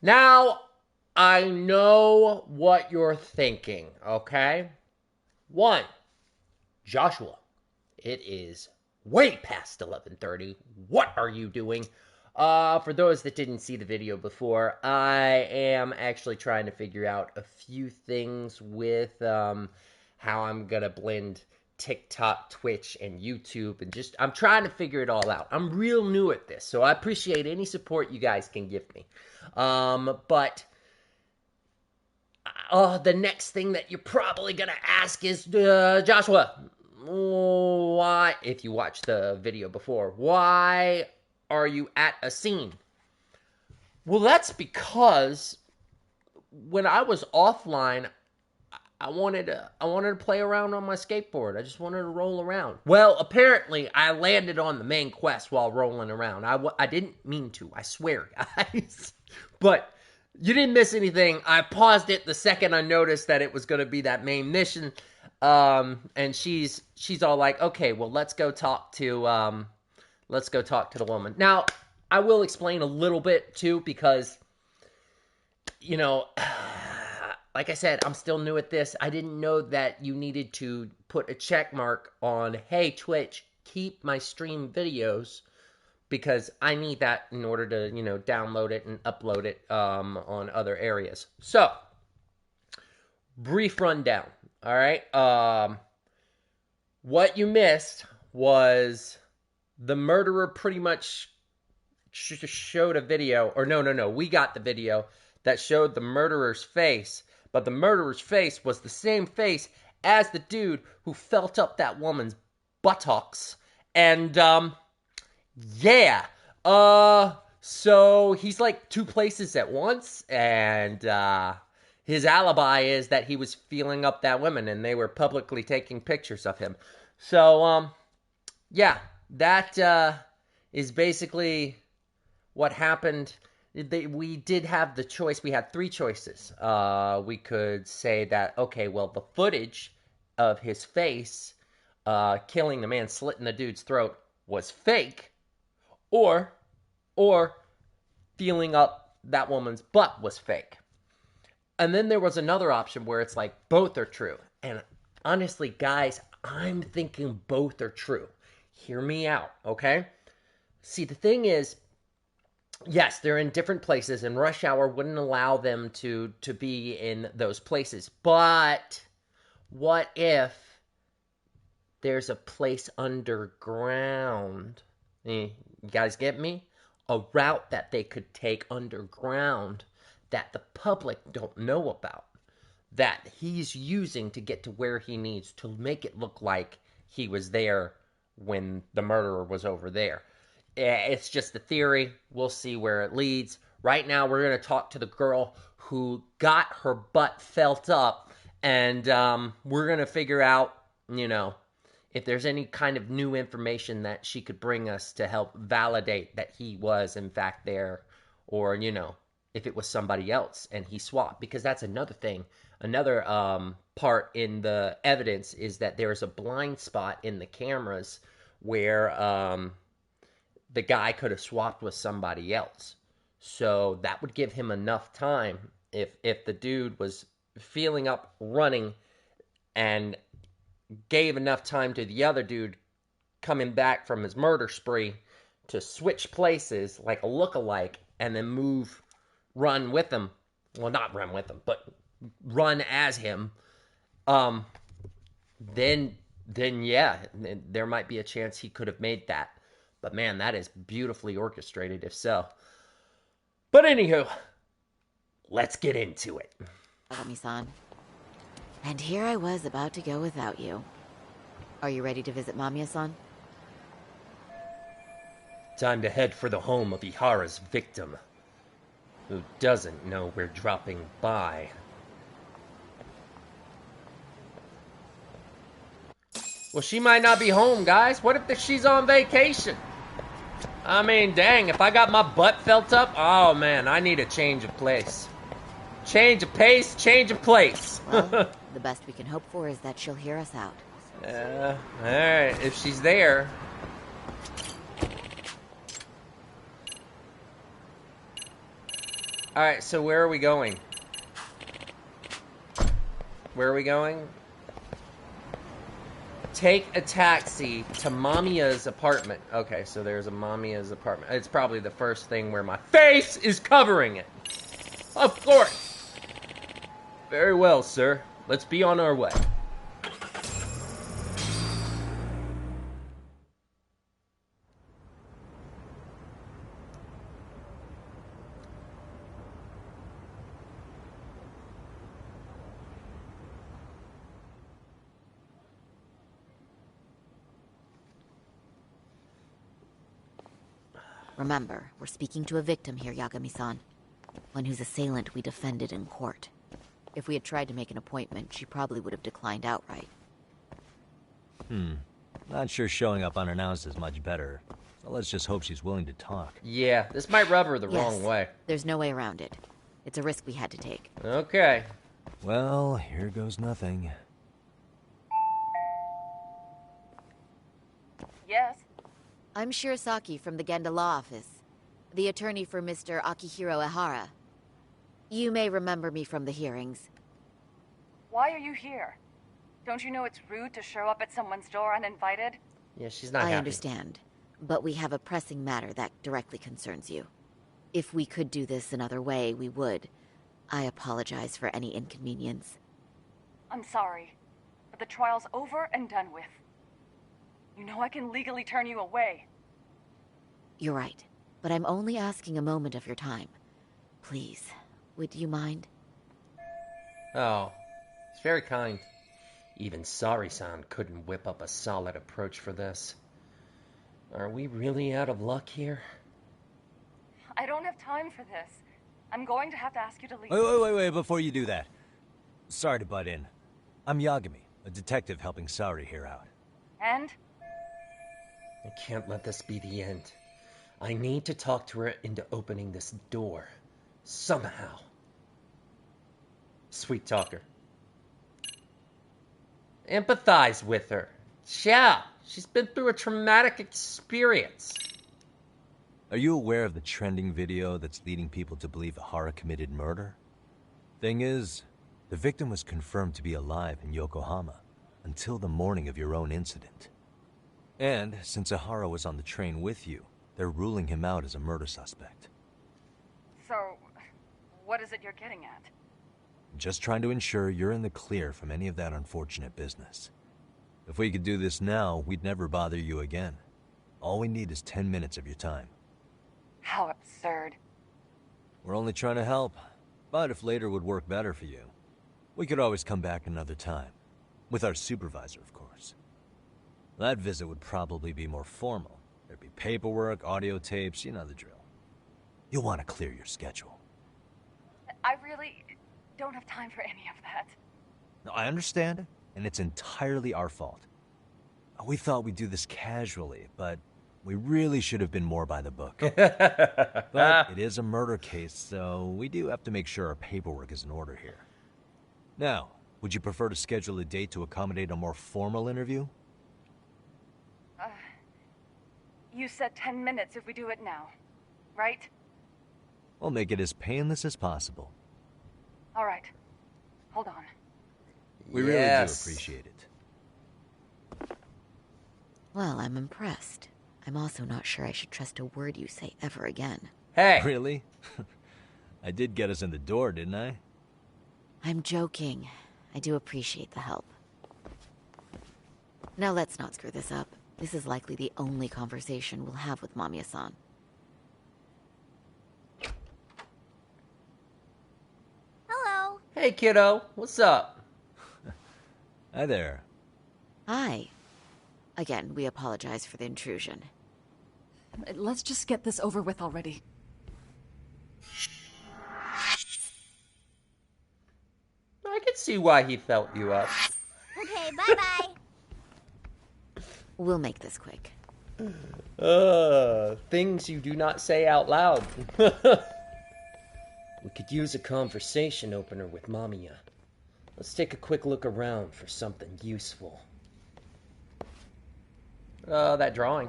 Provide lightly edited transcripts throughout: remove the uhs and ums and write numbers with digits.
Now, I know what you're thinking, okay? One, Joshua, it is way past 11:30. What are you doing? For those that didn't see the video before, I am actually trying to figure out a few things with how I'm gonna blend TikTok, Twitch, and YouTube, and just I'm trying to figure it all out. I'm real new at this, so I appreciate any support you guys can give me. But the next thing that you're probably gonna ask is, Joshua, why, if you watched the video before, why are you at a scene? Well, that's because when I was offline, I wanted to play around on my skateboard. I just wanted to roll around. Well, apparently, I landed on the main quest while rolling around. I didn't mean to. I swear, guys. But you didn't miss anything. I paused it the second I noticed that it was going to be that main mission. And she's all like, okay, well, let's go talk to the woman. Now, I will explain a little bit too, because, you know, like I said, I'm still new at this. I didn't know that you needed to put a check mark on, hey, Twitch, keep my stream videos, because I need that in order to, download it and upload it on other areas. So, brief rundown, all right? What you missed was the murderer pretty much showed a video, or no, we got the video that showed the murderer's face, but the murderer's face was the same face as the dude who felt up that woman's buttocks. And, yeah. So he's like two places at once, and, his alibi is that he was feeling up that woman, and they were publicly taking pictures of him. So, yeah, that, is basically what happened. We did have the choice. We had three choices. We could say that, okay, well, the footage of his face killing the man, slitting the dude's throat, was fake, or feeling up that woman's butt was fake. And then there was another option where it's like both are true. And honestly, guys, I'm thinking both are true. Hear me out, okay? See, the thing is, yes, they're in different places, and rush hour wouldn't allow them to be in those places. But what if there's a place underground? You guys get me? A route that they could take underground that the public don't know about, that he's using to get to where he needs to make it look like he was there when the murderer was over there. It's just a theory. We'll see where it leads. Right now, we're going to talk to the girl who got her butt felt up, and we're going to figure out, if there's any kind of new information that she could bring us to help validate that he was, in fact, there, or, if it was somebody else and he swapped. Because that's another thing. Another part in the evidence is that there is a blind spot in the cameras where the guy could have swapped with somebody else. So that would give him enough time if the dude was feeling up running and gave enough time to the other dude coming back from his murder spree to switch places like a look-alike and then run with him. Well, not run with him, but run as him. Then yeah, there might be a chance he could have made that. But man, that is beautifully orchestrated if so. But anywho, let's get into it. Mommy-san. And here I was about to go without you. Are you ready to visit Mamiya-san? Time to head for the home of Ihara's victim, who doesn't know we're dropping by. Well, she might not be home, guys. What if she's on vacation? I mean, dang, if I got my butt felt up, oh man, I need a change of place. Change of pace, change of place. Well, the best we can hope for is that she'll hear us out. Alright, if she's there. Alright, so where are we going? Where are we going? Take a taxi to Mamiya's apartment. Okay, so there's a Mamiya's apartment. It's probably the first thing where my face is covering it. Of course. Very well, sir. Let's be on our way. Remember, we're speaking to a victim here, Yagami-san. One whose assailant we defended in court. If we had tried to make an appointment, she probably would have declined outright. Not sure showing up unannounced is much better. So let's just hope she's willing to talk. Yeah, this might rub her the wrong way. There's no way around it. It's a risk we had to take. Okay. Well, here goes nothing. Yes? I'm Shirasaki from the Genda Law Office, the attorney for Mr. Akihiro Ehara. You may remember me from the hearings. Why are you here? Don't you know it's rude to show up at someone's door uninvited? Yeah, she's not I happy. understand, but we have a pressing matter that directly concerns you. If we could do this another way, we would. I apologize for any inconvenience. I'm sorry, but the trial's over and done with. You know I can legally turn you away. You're right, but I'm only asking a moment of your time. Please, would you mind? Oh, it's very kind. Even Sari-san couldn't whip up a solid approach for this. Are we really out of luck here? I don't have time for this. I'm going to have to ask you to leave. Wait, before you do that. Sorry to butt in. I'm Yagami, a detective helping Sari here out. And? I can't let this be the end. I need to talk to her into opening this door. Somehow. Sweet talker. Empathize with her. Yeah, she's been through a traumatic experience. Are you aware of the trending video that's leading people to believe Ehara committed murder? Thing is, the victim was confirmed to be alive in Yokohama until the morning of your own incident. And since Ehara was on the train with you, they're ruling him out as a murder suspect. So, what is it you're getting at? Just trying to ensure you're in the clear from any of that unfortunate business. If we could do this now, we'd never bother you again. All we need is 10 minutes of your time. How absurd. We're only trying to help, but if later would work better for you, we could always come back another time. With our supervisor, of course. That visit would probably be more formal. There'd be paperwork, audio tapes, you know the drill. You'll want to clear your schedule. I really don't have time for any of that. No, I understand, and it's entirely our fault. We thought we'd do this casually, but we really should have been more by the book. But it is a murder case, so we do have to make sure our paperwork is in order here. Now, would you prefer to schedule a date to accommodate a more formal interview? You said 10 minutes if we do it now, right? We'll make it as painless as possible. All right. Hold on. We really do appreciate it. Well, I'm impressed. I'm also not sure I should trust a word you say ever again. Hey! Really? I did get us in the door, didn't I? I'm joking. I do appreciate the help. Now let's not screw this up. This is likely the only conversation we'll have with Mamiya-san. Hello. Hey, kiddo. What's up? Hi there. Hi. Again, we apologize for the intrusion. Let's just get this over with already. I can see why he felt you up. Okay, bye-bye. We'll make this quick. Things you do not say out loud. We could use a conversation opener with Mamiya. Let's take a quick look around for something useful. That drawing.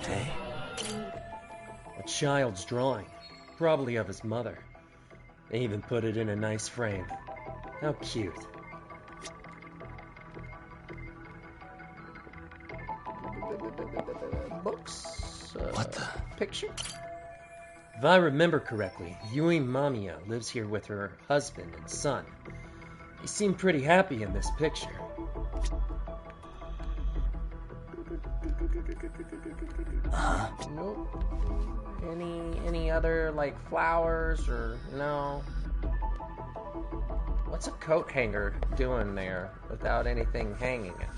Hey. A child's drawing. Probably of his mother. They even put it in a nice frame. How cute. Books? What the? Picture? If I remember correctly, Yui Mamiya lives here with her husband and son. They seem pretty happy in this picture. Nope. Any other, like, flowers or no? What's a coat hanger doing there without anything hanging it?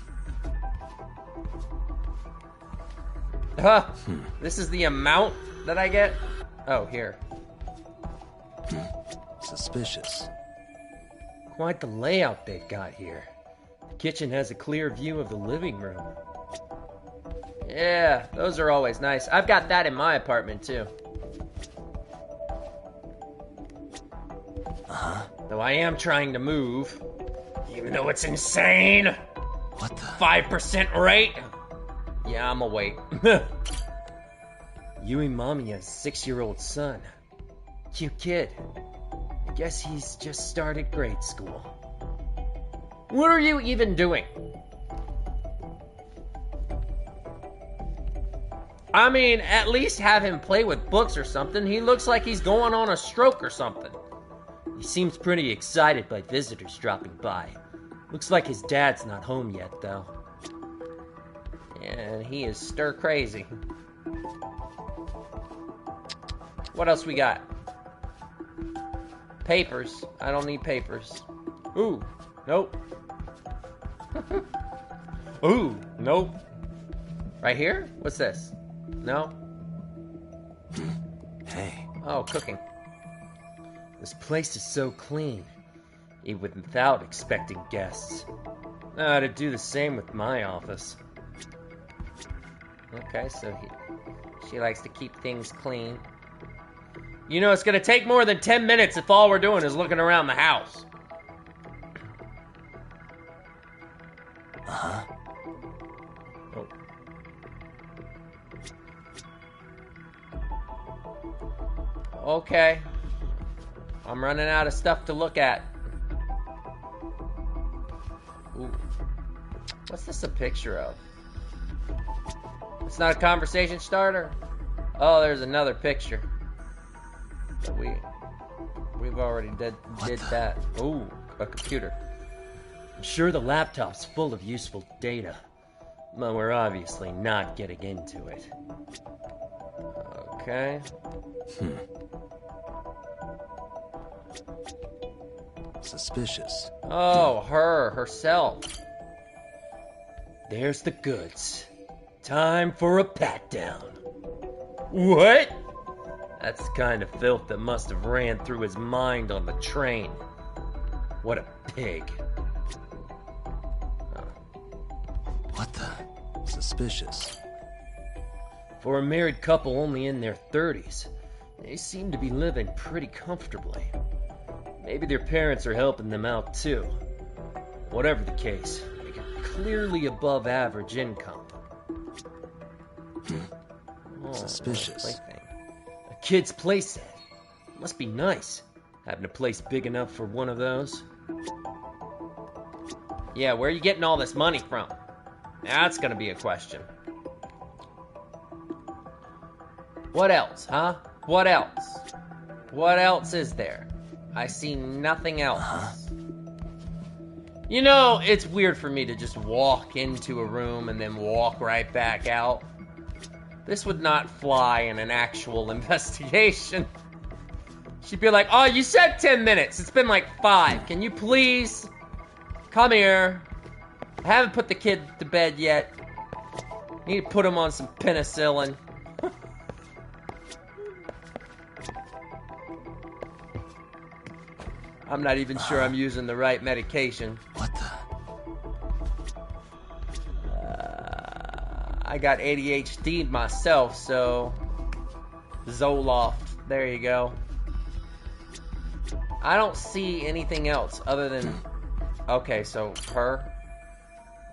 Ah! This is the amount that I get? Oh, here. Suspicious. Quite the layout they've got here. The kitchen has a clear view of the living room. Yeah, those are always nice. I've got that in my apartment, too. Though I am trying to move, even though it's insane. What the? 5% rate? Yeah, I'm gonna wait. Yui Mamiya's 6-year-old son. Cute kid. I guess he's just started grade school. What are you even doing? I mean, at least have him play with books or something. He looks like he's going on a stroke or something. He seems pretty excited by visitors dropping by. Looks like his dad's not home yet, though. And he is stir crazy. What else we got? Papers. I don't need papers. Ooh. Nope. Ooh. Nope. Right here? What's this? No? Hey. Oh, cooking. This place is so clean, even without expecting guests. I'd do the same with my office. Okay, so she likes to keep things clean. You know, it's gonna take more than 10 minutes if all we're doing is looking around the house. Uh-huh. Oh. Okay. I'm running out of stuff to look at. Ooh. What's this a picture of? It's not a conversation starter? Oh, there's another picture. But we've already did that. Ooh, a computer. I'm sure the laptop's full of useful data, but we're obviously not getting into it. Okay. Suspicious. Oh, herself. There's the goods. Time for a pat down. What? That's the kind of filth that must have ran through his mind on the train. What a pig. What the? Suspicious. For a married couple only in their 30s, they seem to be living pretty comfortably. Maybe their parents are helping them out too. Whatever the case, they got clearly above average income. Oh, Suspicious. Plaything. A kid's playset. Must be nice, having a place big enough for one of those. Yeah, where are you getting all this money from? That's gonna be a question. What else, huh? What else? What else is there? I see nothing else. You know, it's weird for me to just walk into a room and then walk right back out. This would not fly in an actual investigation. She'd be like, oh, you said 10 minutes. It's been like 5. Can you please come here? I haven't put the kid to bed yet. Need to put him on some penicillin. I'm not even sure I'm using the right medication. What the? I got ADHD myself, so Zoloft. There you go. I don't see anything else other than... Okay, so her.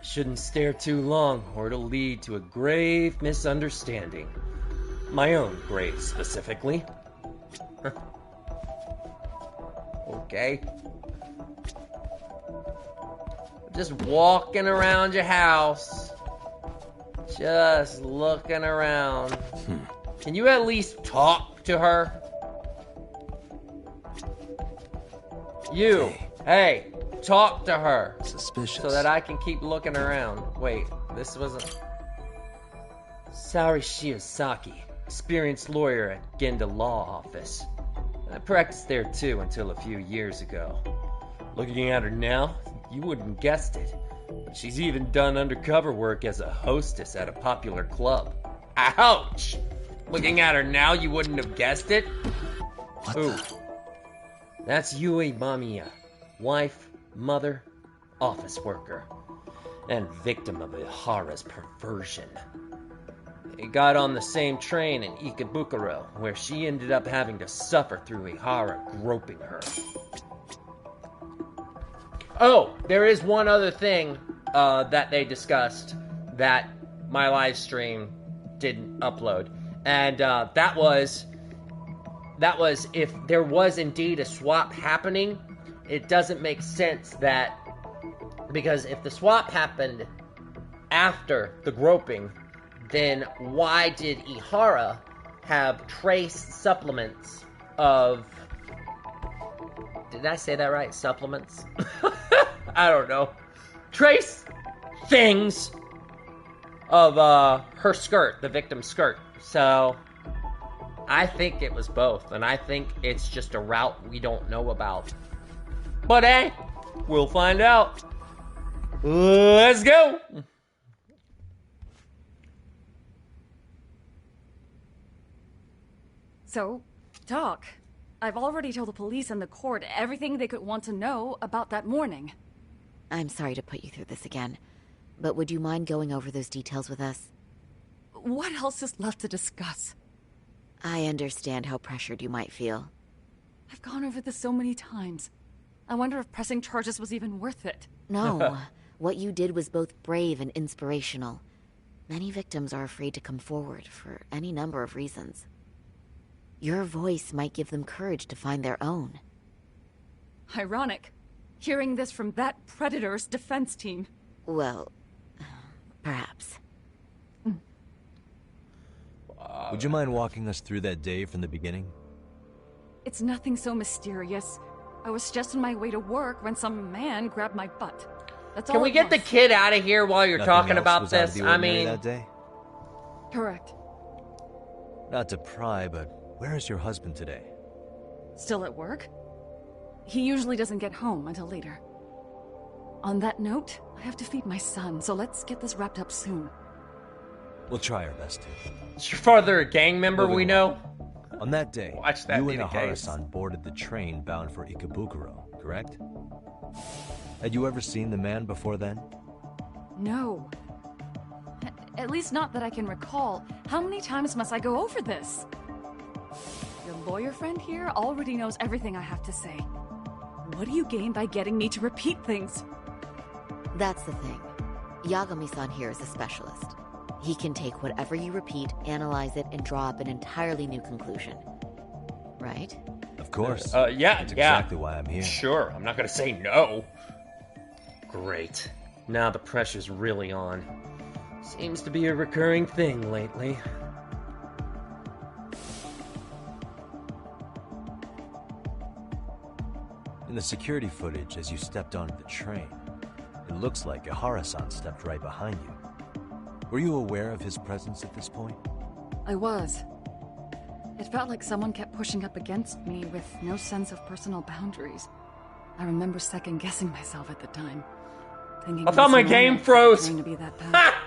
Shouldn't stare too long, or it'll lead to a grave misunderstanding. My own grave, specifically. okay? Just walking around your house. Just looking around. Can you at least talk to her? You, hey, talk to her. Suspicious. So that I can keep looking around. Wait, this wasn't... Sari Shiosaki, experienced lawyer at Genda Law Office. I practiced there too until a few years ago. Looking at her now, you wouldn't have guessed it. But she's even done undercover work as a hostess at a popular club. Ouch! Looking at her now, you wouldn't have guessed it? Ooh. That's Yui Mamiya, wife, mother, office worker, and victim of Ihara's perversion. They got on the same train in Ikebukuro, where she ended up having to suffer through Ihara groping her. Oh, there is one other thing that they discussed that my live stream didn't upload. And that was if there was indeed a swap happening, it doesn't make sense that... Because if the swap happened after the groping, then why did Ihara have trace supplements of... Did I say that right? Supplements? I don't know. Trace things of her skirt, the victim's skirt. So, I think it was both, and I think it's just a route we don't know about. But hey, we'll find out. Let's go! So, talk. I've already told the police and the court everything they could want to know about that morning. I'm sorry to put you through this again, but would you mind going over those details with us? What else is left to discuss? I understand how pressured you might feel. I've gone over this so many times. I wonder if pressing charges was even worth it. No, what you did was both brave and inspirational. Many victims are afraid to come forward for any number of reasons. Your voice might give them courage to find their own. Ironic. Hearing this from that predator's defense team. Well, perhaps. Would you mind walking us through that day from the beginning? It's nothing so mysterious. I was just on my way to work when some man grabbed my butt. That's all. Can we get the kid out of here while you're Nothing talking else about was out of this? the I ordinary mean... that day? Correct. Not to pry, but where is your husband today? Still at work? He usually doesn't get home until later. On that note, I have to feed my son, so let's get this wrapped up soon. We'll try our best to. Is your father a gang member Moving we on. know? On that day, Watch that you be and the case. Ihara-san boarded the train bound for Ikebukuro, correct? Had you ever seen the man before then? No. At least not that I can recall. How many times must I go over this? Your lawyer friend here already knows everything I have to say. What do you gain by getting me to repeat things? That's the thing. Yagami-san here is a specialist. He can take whatever you repeat, analyze it, and draw up an entirely new conclusion. Right? Of course. Yeah, That's yeah. exactly why I'm here. Sure, I'm not gonna say no. Great. Now the pressure's really on. Seems to be a recurring thing lately. In the security footage as you stepped onto the train, it looks like Ihara-san stepped right behind you. Were you aware of his presence at this point? I was. It felt like someone kept pushing up against me with no sense of personal boundaries. I remember second-guessing myself at the time. Thinking I thought my game froze. To be that bad. Ha!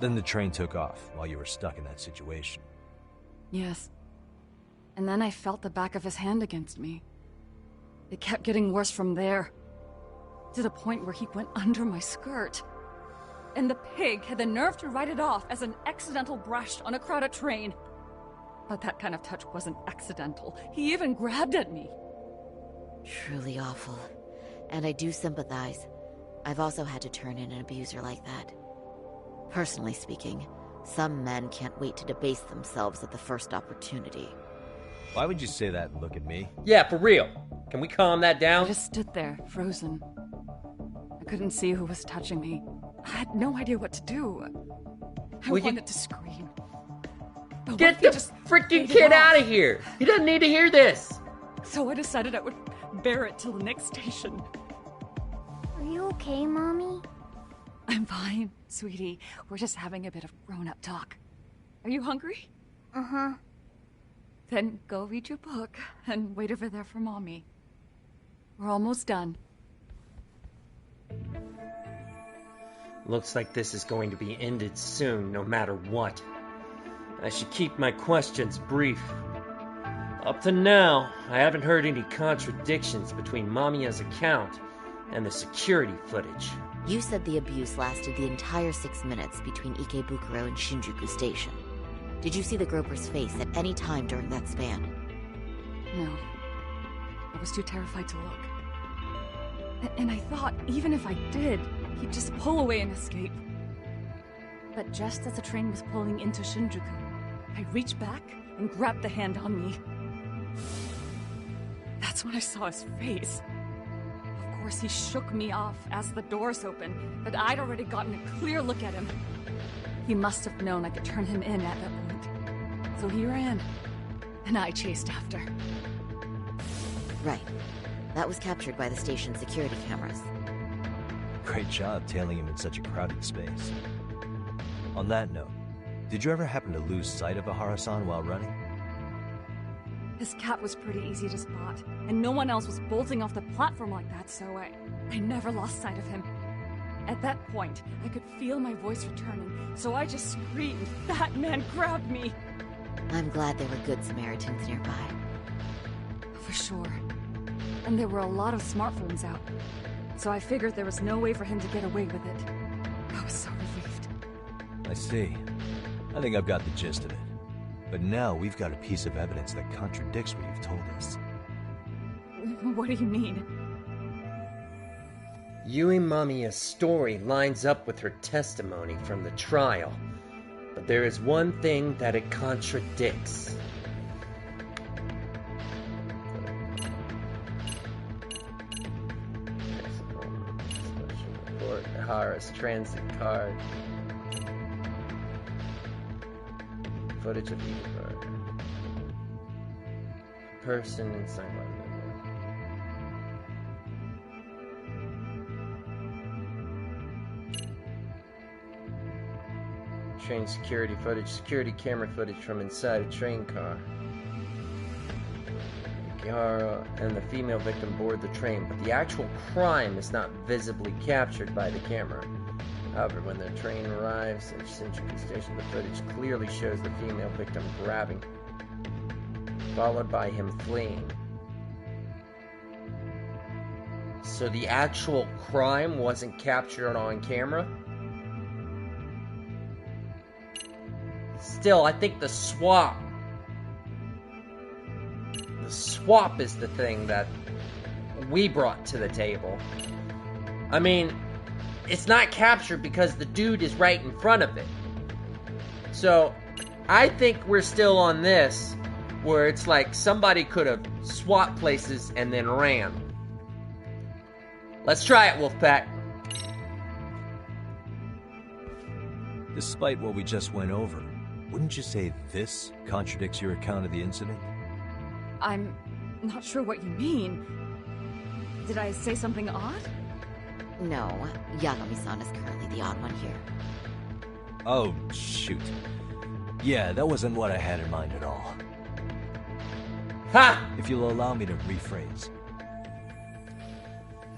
Then the train took off while you were stuck in that situation. Yes. And then I felt the back of his hand against me. It kept getting worse from there. To the point where he went under my skirt. And the pig had the nerve to write it off as an accidental brush on a crowded train. But that kind of touch wasn't accidental. He even grabbed at me. Truly awful. And I do sympathize. I've also had to turn in an abuser like that. Personally speaking, some men can't wait to debase themselves at the first opportunity. Why would you say that and look at me? Yeah, for real. Can we calm that I down? just stood there, frozen. I couldn't see who was touching me. I had no idea what to do. I Well, you- wanted to scream. But what Get if he the just freaking faded kid off? out of here! He doesn't need to hear this! So I decided I would bear it till the next station. Are you okay, Mommy? I'm fine, sweetie. We're just having a bit of grown-up talk. Are you hungry? Uh-huh. Then go read your book and wait over there for Mommy. We're almost done. Looks like this is going to be ended soon, no matter what. I should keep my questions brief. Up to now, I haven't heard any contradictions between Mamiya's account and the security footage. You said the abuse lasted the entire 6 minutes between Ikebukuro and Shinjuku Station. Did you see the groper's face at any time during that span? No. I was too terrified to look. And I thought, even if I did, he'd just pull away and escape. But just as the train was pulling into Shinjuku, I reached back and grabbed the hand on me. That's when I saw his face. Of course, he shook me off as the doors opened, but I'd already gotten a clear look at him. He must have known I could turn him in at that point. So he ran, and I chased after. Right. That was captured by the station's security cameras. Great job tailing him in such a crowded space. On that note, did you ever happen to lose sight of Ahara-san while running? His cap was pretty easy to spot, and no one else was bolting off the platform like that, so I never lost sight of him. At that point, I could feel my voice returning, so I just screamed, "That man grabbed me!" I'm glad there were good Samaritans nearby. For sure. And there were a lot of smartphones out, so I figured there was no way for him to get away with it. I was so relieved. I see. I think I've got the gist of it. But now we've got a piece of evidence that contradicts what you've told us. What do you mean? Yui Mamiya's story lines up with her testimony from the trial, but there is one thing that it contradicts. Report Ahara's transit card. Footage of Edinburgh. Person in sunglasses. Train security footage, security camera footage from inside a train car. Yukihara and the female victim board the train, but the actual crime is not visibly captured by the camera. However, when the train arrives at Shinjuku Station, the footage clearly shows the female victim grabbing, followed by him fleeing. So the actual crime wasn't captured on camera? Still, I think the swap is the thing that we brought to the table. I mean, it's not captured because the dude is right in front of it. So, I think we're still on this, where it's like somebody could have swapped places and then ran. Let's try it, Wolfpack. Despite what we just went over, wouldn't you say this contradicts your account of the incident? I'm not sure what you mean. Did I say something odd? No, Yagami-san is currently the odd one here. Oh, shoot. Yeah, that wasn't what I had in mind at all. Ha! If you'll allow me to rephrase.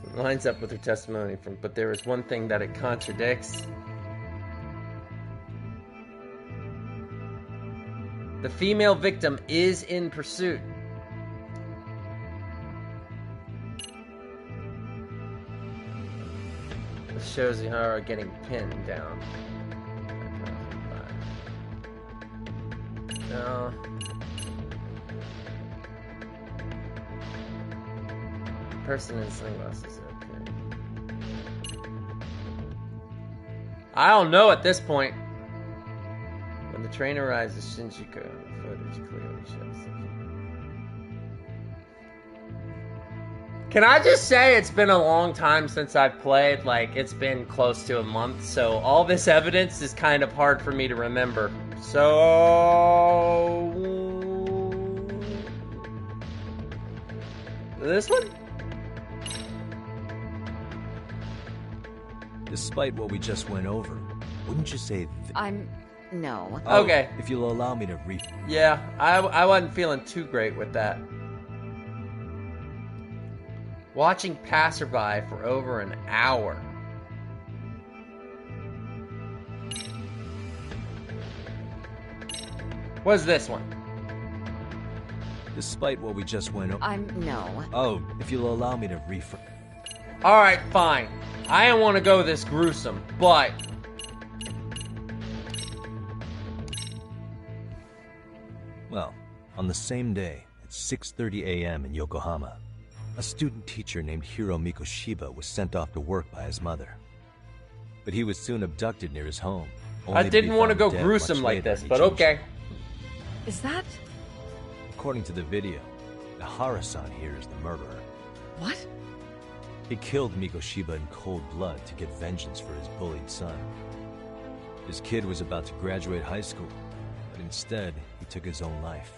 It lines up with her testimony, but there is one thing that it contradicts. The female victim is in pursuit. This shows Ihara getting pinned down. No. Person in sunglasses. Okay. I don't know at this point. When the train arrives at Shinjuku, the footage clearly shows Can I just say it's been a long time since I've played? Like, it's been close to a month, so all this evidence is kind of hard for me to remember. So... this one? Despite what we just went over, wouldn't you say No. Okay. If you'll allow me to Yeah, I wasn't feeling too great with that. Watching Passerby for over an hour. What's this one? Despite what we just went over... No. If you'll allow me to Alright, fine. I don't want to go this gruesome, but... Well, on the same day, at 6:30 a.m. in Yokohama, a student teacher named Hiro Mikoshiba was sent off to work by his mother. But he was soon abducted near his home. I didn't want to go gruesome like this, but okay. Is that... According to the video, Nahara-san here is the murderer. what? He killed Mikoshiba in cold blood to get vengeance for his bullied son. His kid was about to graduate high school, but instead, he took his own life.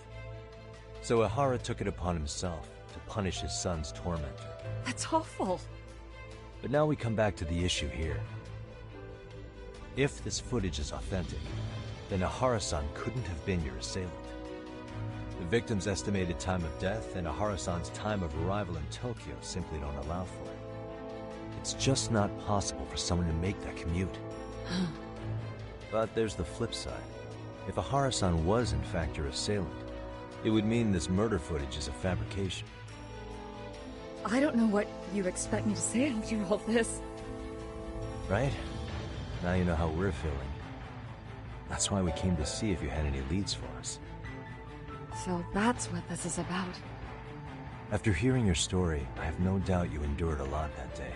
So Ihara took it upon himself to punish his son's tormentor. That's awful. But now we come back to the issue here. If this footage is authentic, then Ihara-san couldn't have been your assailant. The victim's estimated time of death and Ihara-san's time of arrival in Tokyo simply don't allow for it. It's just not possible for someone to make that commute. But there's the flip side. If Ihara-san was in fact your assailant, it would mean this murder footage is a fabrication. I don't know what you expect me to say after all this. Right? Now you know how we're feeling. That's why we came to see if you had any leads for us. So that's what this is about. After hearing your story, I have no doubt you endured a lot that day.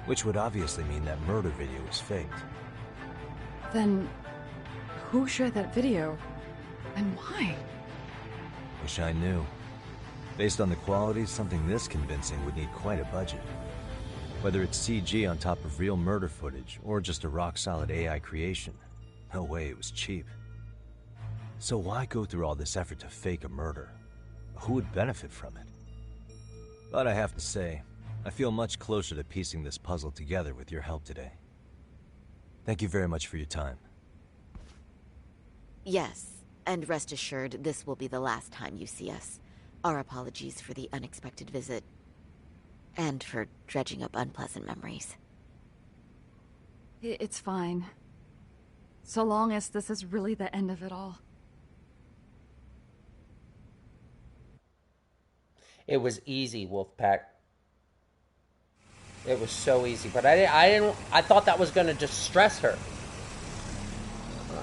Which would obviously mean that murder video was faked. Then... who shared that video? And why? Wish I knew. Based on the quality, something this convincing would need quite a budget. Whether it's CG on top of real murder footage, or just a rock-solid AI creation, no way it was cheap. So why go through all this effort to fake a murder? Who would benefit from it? But I have to say, I feel much closer to piecing this puzzle together with your help today. Thank you very much for your time. Yes, and rest assured, this will be the last time you see us. Our apologies for the unexpected visit. And for dredging up unpleasant memories. It's fine. So long as this is really the end of it all. It was easy, Wolfpack. It was so easy, but I thought that was going to just stress her.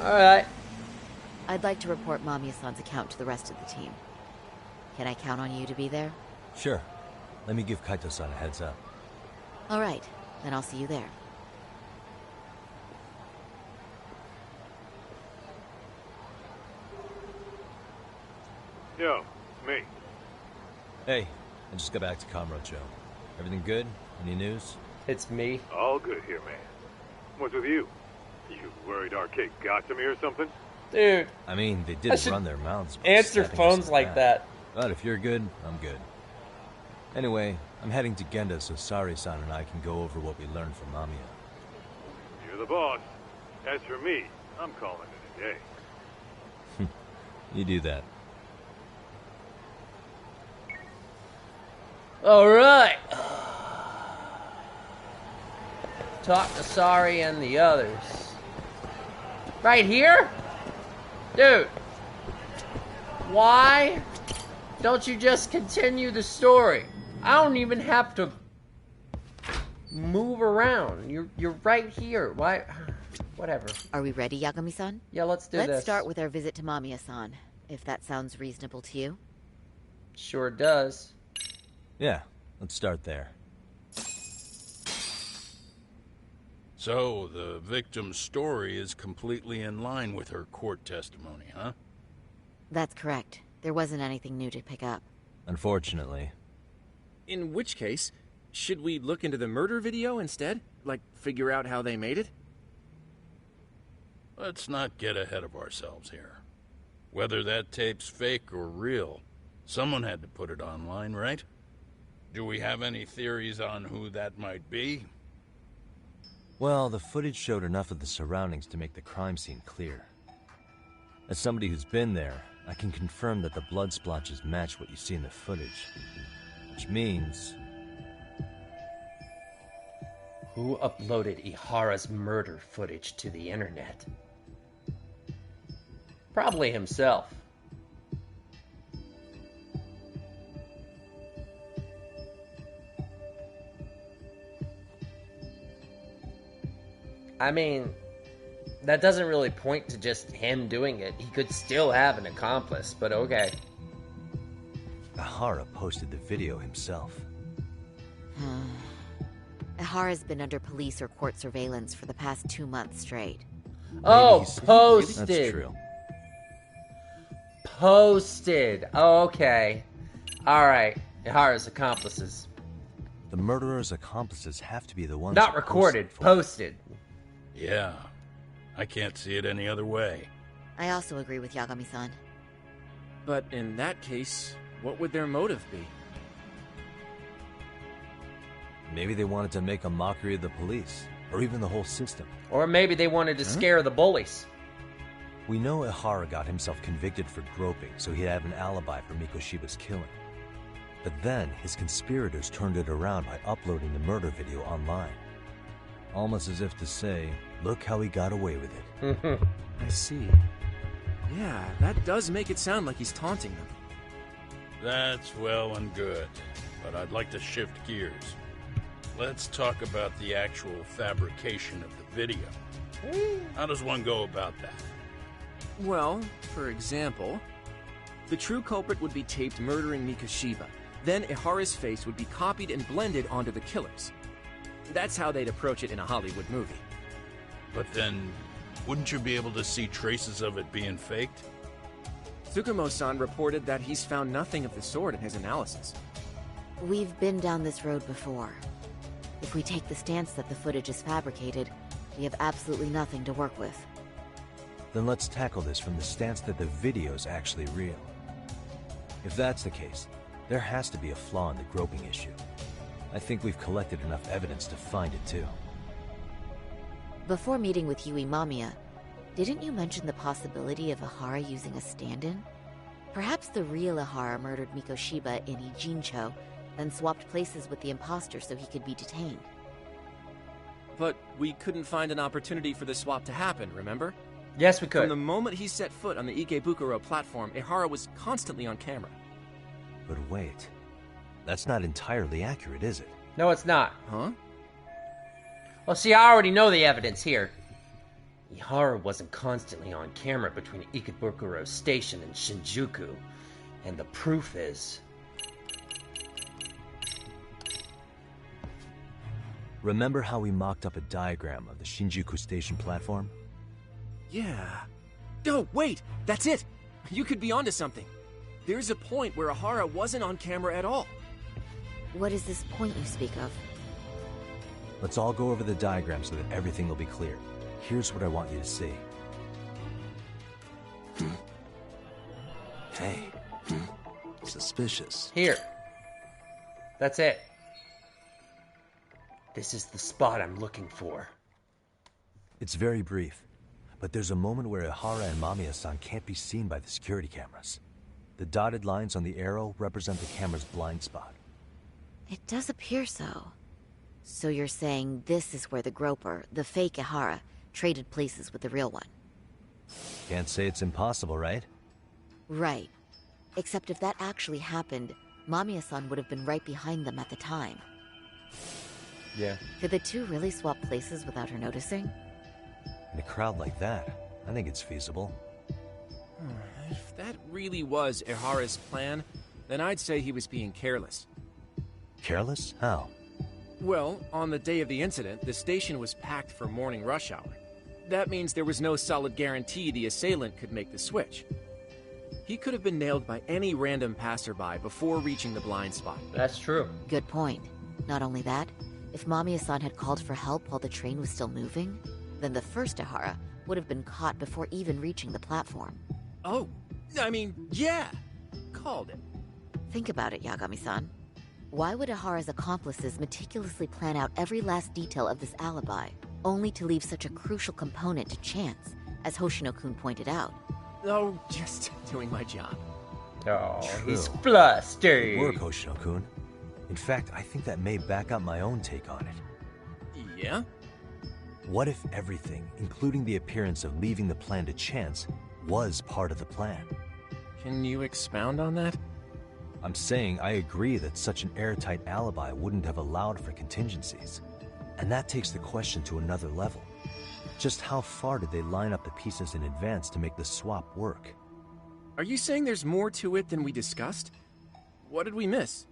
Alright. I'd like to report Mamiya-san's account to the rest of the team. Can I count on you to be there? Sure. Let me give Kaito-san a heads up. Alright, then I'll see you there. Yo, me. Hey, I just got back to Kamurocho. Everything good? Any news? It's me. All good here, man. What's with you? You worried Arcade got to me or something? Dude. I mean, they did run their mouths. Answer phones like that. But if you're good, I'm good. Anyway, I'm heading to Genda so Sari-san and I can go over what we learned from Mamiya. You're the boss. As for me, I'm calling it a day. You do that. Alright. Talk to Sari and the others. Right here? Dude. Why don't you just continue the story? I don't even have to move around. You're right here. Why? Whatever. Are we ready, Yagami-san? Yeah, let's do this. Let's start with our visit to Mamiya-san, if that sounds reasonable to you. Sure does. Yeah, let's start there. So, the victim's story is completely in line with her court testimony, huh? That's correct. There wasn't anything new to pick up. Unfortunately. In which case, should we look into the murder video instead? Like, figure out how they made it? Let's not get ahead of ourselves here. Whether that tape's fake or real, someone had to put it online, right? Do we have any theories on who that might be? Well, the footage showed enough of the surroundings to make the crime scene clear. As somebody who's been there, I can confirm that the blood splotches match what you see in the footage. Which means... Who uploaded Ihara's murder footage to the internet? Probably himself. I mean, that doesn't really point to just him doing it. He could still have an accomplice, but okay. Ihara posted the video himself. Ihara's been under police or court surveillance for the past 2 months straight. Oh, posted. That's true. Posted. Oh, okay. Alright. Ihara's accomplices. The murderer's accomplices have to be the ones... Not recorded, posted. Yeah. I can't see it any other way. I also agree with Yagami-san. But in that case, what would their motive be? Maybe they wanted to make a mockery of the police, or even the whole system. Or maybe they wanted to scare the bullies. We know Ihara got himself convicted for groping, so he'd have an alibi for Mikoshiba's killing. But then, his conspirators turned it around by uploading the murder video online. Almost as if to say, look how he got away with it. I see. Yeah, that does make it sound like he's taunting them. That's well and good, but I'd like to shift gears. Let's talk about the actual fabrication of the video. How does one go about that? Well, for example, the true culprit would be taped murdering Mikoshiba. Then Ihara's face would be copied and blended onto the killers. That's how they'd approach it in a Hollywood movie. But then, wouldn't you be able to see traces of it being faked? Tsukumo-san reported that he's found nothing of the sort in his analysis. We've been down this road before. If we take the stance that the footage is fabricated, we have absolutely nothing to work with. Then let's tackle this from the stance that the video's actually real. If that's the case, there has to be a flaw in the groping issue. I think we've collected enough evidence to find it too. Before meeting with Yui Mamiya, didn't you mention the possibility of Ihara using a stand-in? Perhaps the real Ihara murdered Mikoshiba in Ijincho, then swapped places with the imposter so he could be detained. But we couldn't find an opportunity for the swap to happen, remember? Yes, we could. From the moment he set foot on the Ikebukuro platform, Ihara was constantly on camera. But wait, that's not entirely accurate, is it? No, it's not. Huh? Well, see, I already know the evidence here. Ihara wasn't constantly on camera between Ikebukuro Station and Shinjuku, and the proof is... Remember how we mocked up a diagram of the Shinjuku Station platform? Yeah. Oh, wait! That's it! You could be onto something. There's a point where Ihara wasn't on camera at all. What is this point you speak of? Let's all go over the diagram so that everything will be clear. Here's what I want you to see. Hey. Suspicious. Here. That's it. This is the spot I'm looking for. It's very brief, but there's a moment where Ihara and Mamiya-san can't be seen by the security cameras. The dotted lines on the arrow represent the camera's blind spot. It does appear so. So you're saying this is where the groper, the fake Ihara, traded places with the real one? Can't say it's impossible, right? Right. Except if that actually happened, Mamiya-san would have been right behind them at the time. Yeah. Could the two really swap places without her noticing? In a crowd like that, I think it's feasible. If that really was Ihara's plan, then I'd say he was being careless. Careless? How? Well, on the day of the incident, the station was packed for morning rush hour. That means there was no solid guarantee the assailant could make the switch. He could have been nailed by any random passerby before reaching the blind spot. That's true. Good point. Not only that, if Mamiya-san had called for help while the train was still moving, then the first Ihara would have been caught before even reaching the platform. Oh, I mean, yeah. Called it. Think about it, Yagami-san. Why would Ihara's accomplices meticulously plan out every last detail of this alibi, only to leave such a crucial component to chance, as Hoshino-kun pointed out? Oh, just doing my job. Oh, True. he's flustered. Good work, Hoshino-kun. In fact, I think that may back up my own take on it. Yeah? What if everything, including the appearance of leaving the plan to chance, was part of the plan? Can you expound on that? I'm saying I agree that such an airtight alibi wouldn't have allowed for contingencies. And that takes the question to another level. Just how far did they line up the pieces in advance to make the swap work? Are you saying there's more to it than we discussed? What did we miss?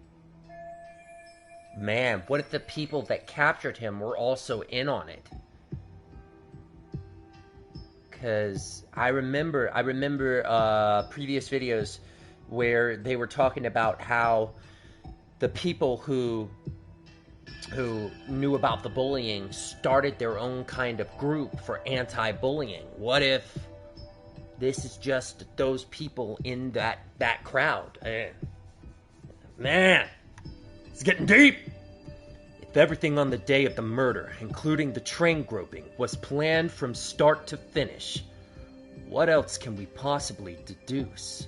Man, what if the people that captured him were also in on it? Because I remember previous videos where they were talking about how the people who knew about the bullying started their own kind of group for anti-bullying. What if this is just those people in that crowd? Man, it's getting deep! If everything on the day of the murder, including the train groping, was planned from start to finish, what else can we possibly deduce?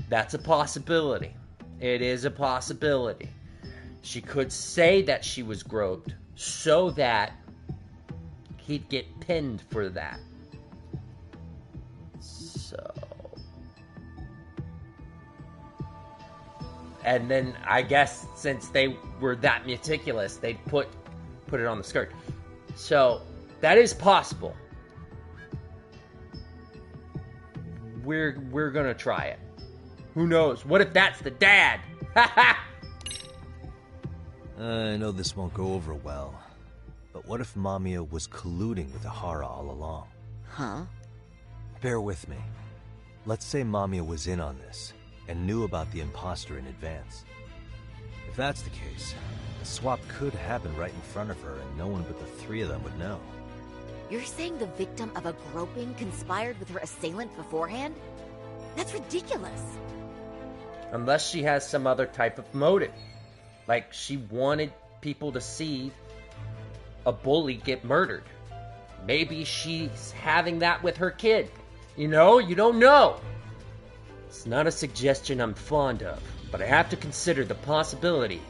That's a possibility. It is a possibility. She could say that she was groped so that he'd get pinned for that. So... And then, I guess, since they were that meticulous, they'd put it on the skirt. So, that is possible. We're gonna try it. Who knows? What if that's the dad? Ha ha! I know this won't go over well, but what if Mamiya was colluding with Ihara all along? Huh? Bear with me. Let's say Mamiya was in on this, and knew about the imposter in advance. If that's the case, the swap could happen right in front of her and no one but the three of them would know. You're saying the victim of a groping conspired with her assailant beforehand? That's ridiculous. Unless she has some other type of motive. Like she wanted people to see a bully get murdered. Maybe she's having that with her kid. You know, you don't know. It's not a suggestion I'm fond of, but I have to consider the possibility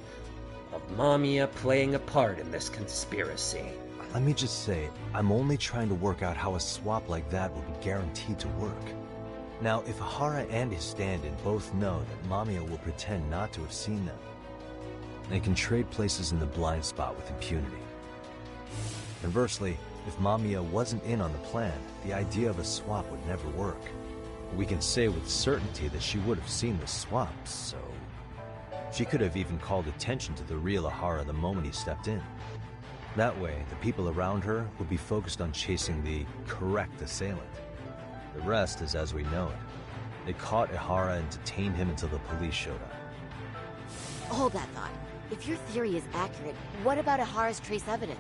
of Mamiya playing a part in this conspiracy. Let me just say, I'm only trying to work out how a swap like that will be guaranteed to work. Now, if Ihara and his stand-in both know that Mamiya will pretend not to have seen them, they can trade places in the blind spot with impunity. Conversely, if Mamiya wasn't in on the plan, the idea of a swap would never work. We can say with certainty that she would have seen the swap, so... She could have even called attention to the real Ihara the moment he stepped in. That way, the people around her would be focused on chasing the correct assailant. The rest is as we know it. They caught Ihara and detained him until the police showed up. Hold that thought. If your theory is accurate, what about Ihara's trace evidence?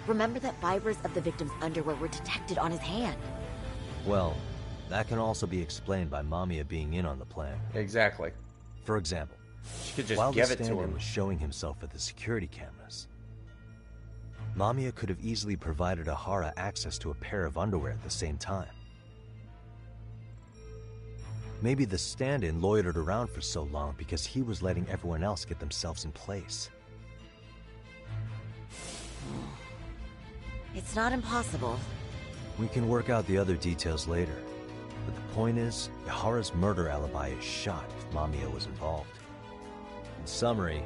Remember that fibers of the victim's underwear were detected on his hand. Well, that can also be explained by Mamiya being in on the plan. Exactly. For example, She could just while give the it to stand-in him. was showing himself at the security cameras, Mamiya could have easily provided Ihara access to a pair of underwear at the same time. Maybe the stand-in loitered around for so long because he was letting everyone else get themselves in place. It's not impossible. We can work out the other details later. But the point is, Ihara's murder alibi is shot if Mamiya was involved. In summary,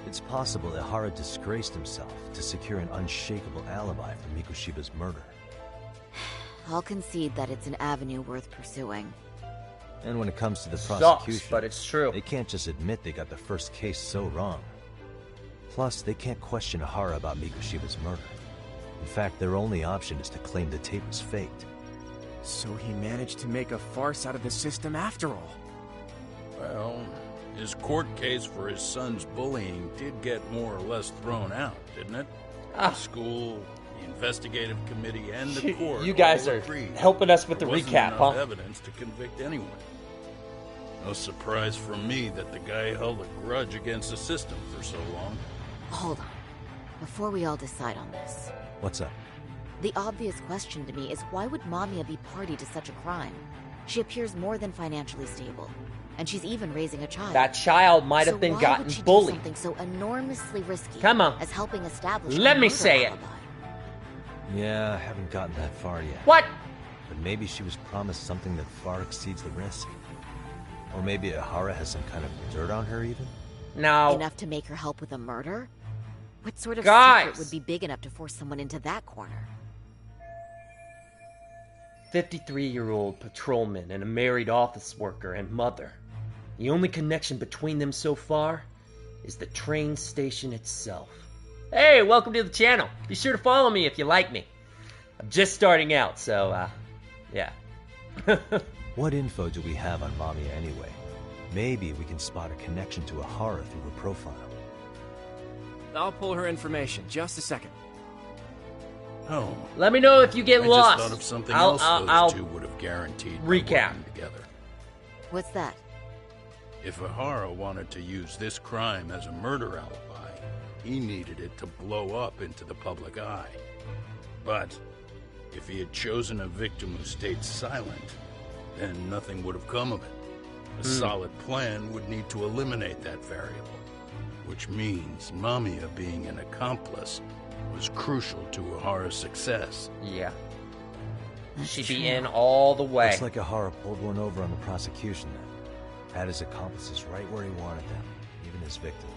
it's possible Ihara disgraced himself to secure an unshakable alibi for Mikushiba's murder. I'll concede that it's an avenue worth pursuing. And when it comes to the Sucks, prosecution, but it's true. they can't just admit they got the first case so wrong. Plus, they can't question Ahara about Mikoshiba's murder. In fact, their only option is to claim the tape was faked. So he managed to make a farce out of the system after all. Well, his court case for his son's bullying did get more or less thrown out, didn't it? The school, the investigative committee, and the court. You guys all are agreed helping us with the there wasn't recap, enough huh? evidence to convict anyone. No surprise for me that the guy held a grudge against the system for so long. Hold on. Before we all decide on this, What's up? the obvious question to me is why would Mamiya be party to such a crime? She appears more than financially stable, and she's even raising a child. That child might have So been why gotten would she do bullied. something so enormously risky Come on. as helping establish Let a me murder say it. alibi? Yeah, I haven't gotten that far yet. What? But maybe she was promised something that far exceeds the risk. Or maybe Ahara has some kind of dirt on her even? No. Enough to make her help with a murder? What sort of Guys! secret would be big enough to force someone into that corner? 53-year-old patrolman and a married office worker and mother. The only connection between them so far is the train station itself. Hey, welcome to the channel. Be sure to follow me if you like me. I'm just starting out, so, yeah. What info do we have on Mamiya anyway? Maybe we can spot a connection to Ahara through her profile. I'll pull her information. Just a second. Oh. Let me know if you get I lost. just thought of something I'll- else I'll- those I'll two would have guaranteed by recap. working together. What's that? If Ahara wanted to use this crime as a murder alibi, he needed it to blow up into the public eye. But if he had chosen a victim who stayed silent, then nothing would have come of it. A solid plan would need to eliminate that variable, which means Mamiya being an accomplice was crucial to Ahara's success. Yeah. That's She'd true. be in all the way. Looks like Ahara pulled one over on the prosecution then. Had his accomplices right where he wanted them, even his victim.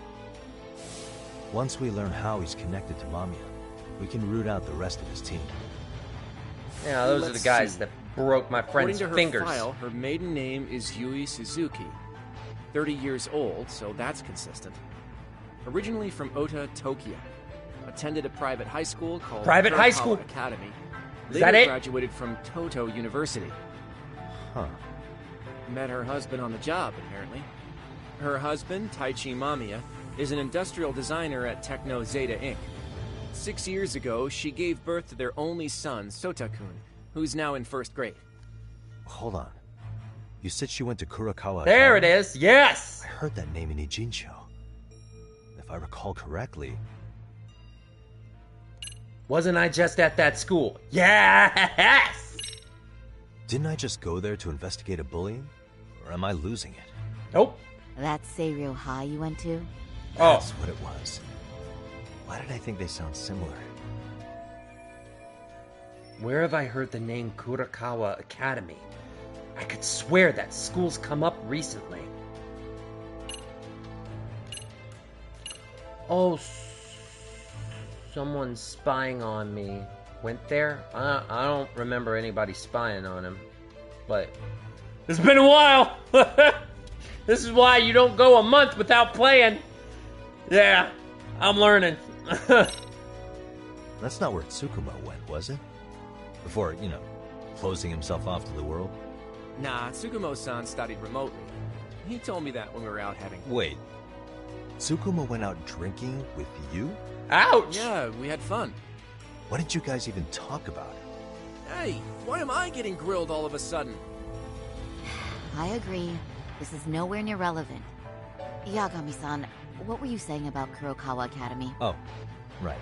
Once we learn how he's connected to Mamiya, we can root out the rest of his team. Yeah, those are the Let's guys see. that broke my According friend's to her fingers. file, her maiden name is Yui Suzuki. 30 years old, so that's consistent. Originally from Ota, Tokyo. Attended a private high school called Private high Kurokawa school? Academy. Is Later that it? graduated from Toto University. Huh. Met her husband on the job, apparently. Her husband, Taichi Mamiya, is an industrial designer at Techno Zeta Inc. 6 years ago, she gave birth to their only son, Sota-kun, who's now in first grade. Hold on. You said she went to Kurokawa There it Academy? is. Yes. I heard that name in Ijincho. If I recall correctly, Wasn't I just at that school? Yes. didn't I just go there to investigate a bullying? Or am I losing it? Nope. That Seiryō High you went to? Oh. That's what it was. Why did I think they sound similar? Where have I heard the name Kurokawa Academy? I could swear that school's come up recently. Oh, someone's spying on me. Went there? I don't remember anybody spying on him. But it's been a while. This is why you don't go a month without playing. Yeah, I'm learning. That's not where Tsukumo went, was it? Before, closing himself off to the world? Nah, Tsukumo-san studied remotely. He told me that when we were out having... Wait. Tsukumo went out drinking with you? Ouch! Yeah, we had fun. What did you guys even talk about? Hey, why am I getting grilled all of a sudden? I agree. This is nowhere near relevant. Yagami-san, what were you saying about Kurokawa Academy? Oh, right.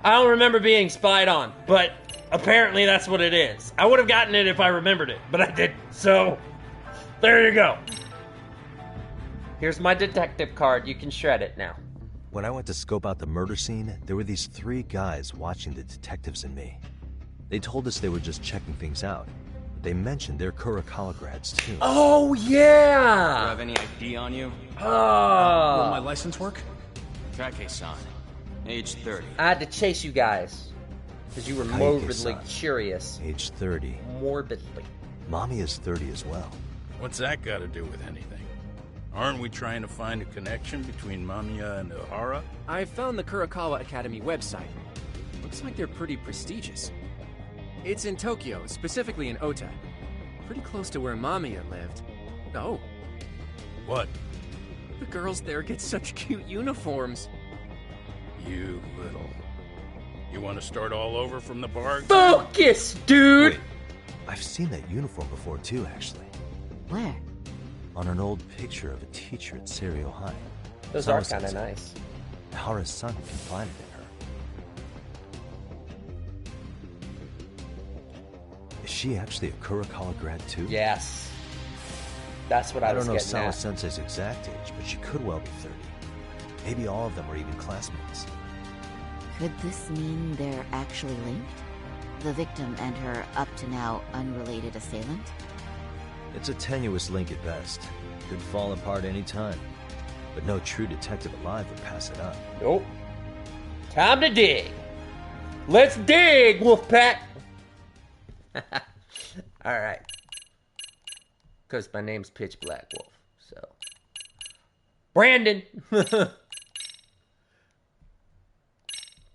I don't remember being spied on, but apparently that's what it is. I would have gotten it if I remembered it, but I didn't. So, there you go. Here's my detective card. You can shred it now. When I went to scope out the murder scene, there were these 3 guys watching the detectives and me. They told us they were just checking things out. But they mentioned they're Kurokawa grads too. Oh, yeah! Have any ID on you? Oh. Will my license work? Take-san, age 30. I had to chase you guys. Because you were morbidly curious. Age 30. Morbidly. Mommy is 30 as well. What's that got to do with anything? Aren't we trying to find a connection between Mamiya and Ihara? I found the Kurakawa Academy website. Looks like they're pretty prestigious. It's in Tokyo, specifically in Ota. Pretty close to where Mamiya lived. Oh. What? The girls there get such cute uniforms. You little... You want to start all over from the bar? Focus, dude! Wait, I've seen that uniform before too, actually. Where? On an old picture of a teacher at Serio High. Those are kind of nice. Ihara's son confided in her. Is she actually a Kurakawa grad too? Yes. That's what I was don't know getting Sawa at. Sensei's exact age, but she could well be 30. Maybe all of them were even classmates. Could this mean they're actually linked? The victim and her up-to-now unrelated assailant? It's a tenuous link at best. Could fall apart any time. But no true detective alive would pass it up. Nope. Time to dig. Let's dig, Wolfpack! Alright. Because my name's PitchBlackWolf, so... Brandon!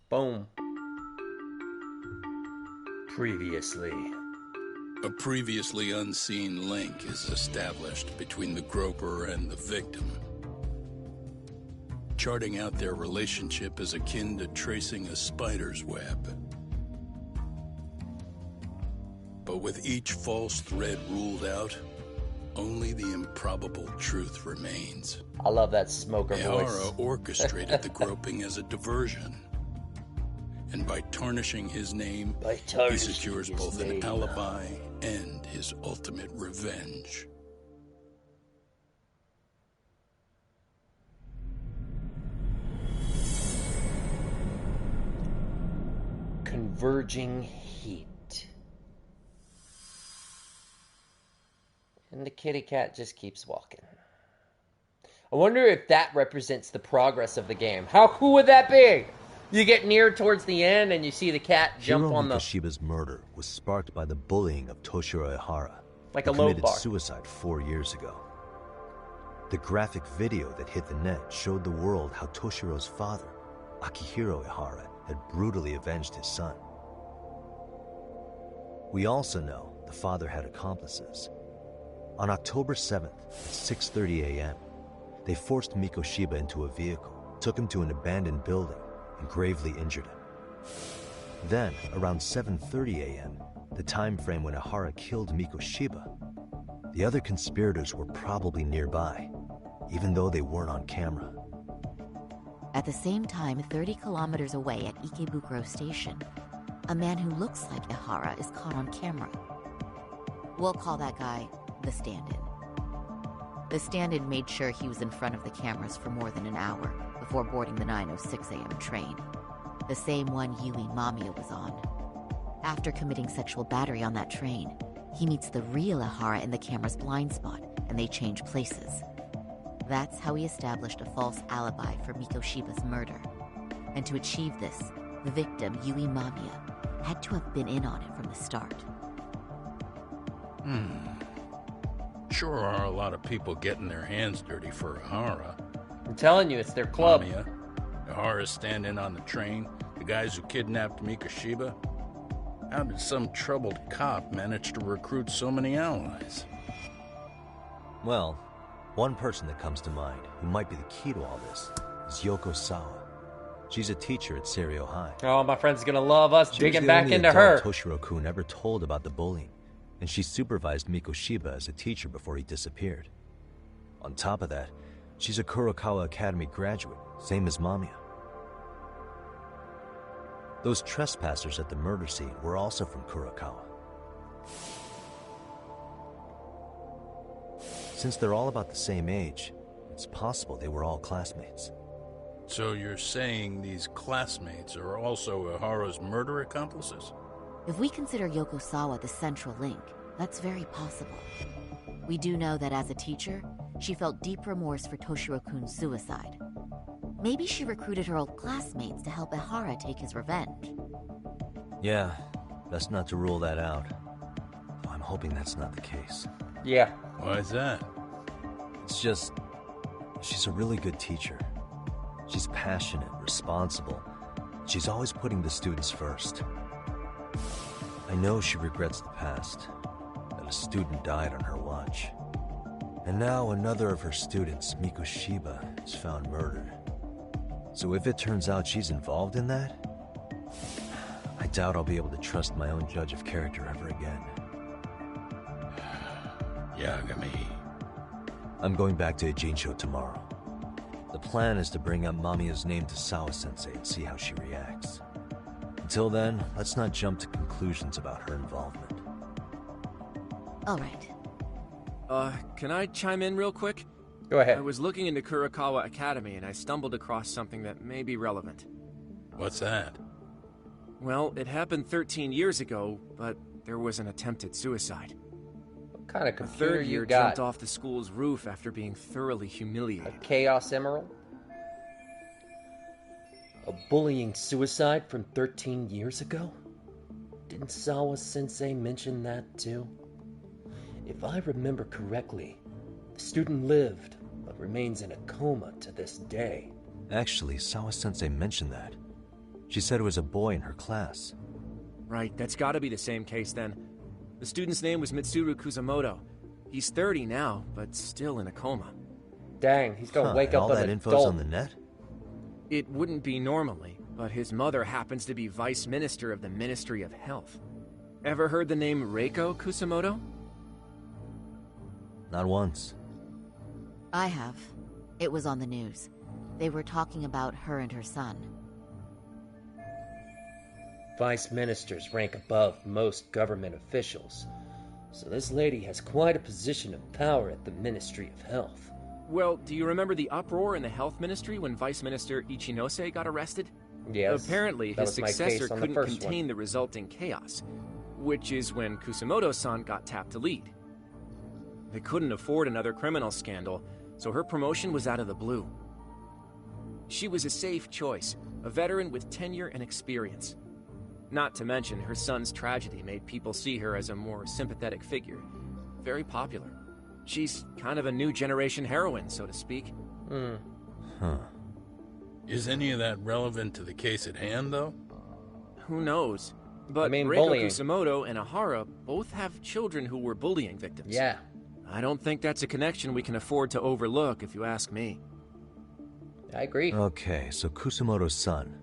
Boom. Previously. A previously unseen link is established between the groper and the victim. Charting out their relationship is akin to tracing a spider's web. But with each false thread ruled out, only the improbable truth remains. I love that smoker voice. Ihara orchestrated the groping as a diversion. And by tarnishing his name, he secures both an alibi and his ultimate revenge. Converging heat. And the kitty cat just keeps walking. I wonder if that represents the progress of the game. How cool would that be? You get near towards the end and you see the cat jump on the... Mikoshiba's murder was sparked by the bullying of Toshiro Ihara. Like who a low committed bar. suicide 4 years ago. The graphic video that hit the net showed the world how Toshiro's father, Akihiro Ihara, had brutally avenged his son. We also know the father had accomplices. On October 7th at 6:30 a.m., they forced Mikoshiba into a vehicle, took him to an abandoned building, and gravely injured him. Then, around 7:30 a.m., the time frame when Ihara killed Mikoshiba, the other conspirators were probably nearby, even though they weren't on camera. At the same time, 30 kilometers away at Ikebukuro Station, a man who looks like Ihara is caught on camera. We'll call that guy the stand-in. The stand-in made sure he was in front of the cameras for more than an hour before boarding the 9:06 a.m. train, the same one Yui Mamiya was on. After committing sexual battery on that train, he meets the real Ihara in the camera's blind spot, and they change places. That's how he established a false alibi for Mikoshiba's murder. And to achieve this, the victim, Yui Mamiya, had to have been in on it from the start. Sure are a lot of people getting their hands dirty for Ihara. I'm telling you, it's their club. Mamiya, Ihara's stand-in on the train, the guys who kidnapped Mikoshiba. How did some troubled cop manage to recruit so many allies? Well, one person that comes to mind who might be the key to all this is Yoko Sawa. She's a teacher at Serio High. Oh, my friend's gonna love us She was digging the back only into adult her. Toshiro-kun ever told about the bullying, and she supervised Mikoshiba as a teacher before he disappeared. On top of that, she's a Kurakawa Academy graduate, same as Mamiya. Those trespassers at the murder scene were also from Kurakawa. Since they're all about the same age, it's possible they were all classmates. So you're saying these classmates are also Ihara's murder accomplices? If we consider Yoko Sawa the central link, that's very possible. We do know that as a teacher, she felt deep remorse for Toshiro-kun's suicide. Maybe she recruited her old classmates to help Ihara take his revenge. Yeah, best not to rule that out. Though I'm hoping that's not the case. Yeah. Why is that? It's just, She's a really good teacher. She's passionate, responsible. She's always putting the students first. I know she regrets the past, that a student died on her watch. And now another of her students, Mikoshiba, is found murdered. So if it turns out she's involved in that, I doubt I'll be able to trust my own judge of character ever again. Yagami. I'm going back to Ijincho tomorrow. The plan is to bring up Mamiya's name to Sawa-sensei and see how she reacts. Until then, let's not jump to conclusions about her involvement. All right. Can I chime in real quick? Go ahead. I was looking into Kurakawa Academy and I stumbled across something that may be relevant. What's that? Well, it happened 13 years ago, but there was an attempted suicide. What kind of A computer third year you got? jumped off the school's roof after being thoroughly humiliated. A Chaos Emerald? A bullying suicide from 13 years ago? Didn't Sawa-sensei mention that too? If I remember correctly, the student lived, but remains in a coma to this day. Actually, Sawa-sensei mentioned that. She said it was a boy in her class. Right, that's gotta be the same case then. The student's name was Mitsuru Kusamoto. He's 30 now, but still in a coma. Dang, he's gonna wake and up all an that info's adult. on the net? It wouldn't be normally, but his mother happens to be Vice Minister of the Ministry of Health. Ever heard the name Reiko Kusamoto? Not once. I have. It was on the news. They were talking about her and her son. Vice ministers rank above most government officials, so this lady has quite a position of power at the Ministry of Health. Well, do you remember the uproar in the health ministry when Vice Minister Ichinose got arrested? Yes. Apparently, that his was my successor case on the couldn't first contain the resulting chaos, which is when Kusamoto-san got tapped to lead. They couldn't afford another criminal scandal, so her promotion was out of the blue. She was a safe choice, a veteran with tenure and experience. Not to mention, her son's tragedy made people see her as a more sympathetic figure. Very popular. She's kind of a new generation heroine, so to speak. Huh. Is any of that relevant to the case at hand, though? Who knows? But Reiko bullying. Kusamoto and Ahara both have children who were bullying victims. Yeah. I don't think that's a connection we can afford to overlook, if you ask me. I agree. Okay, so Kusamoto's son.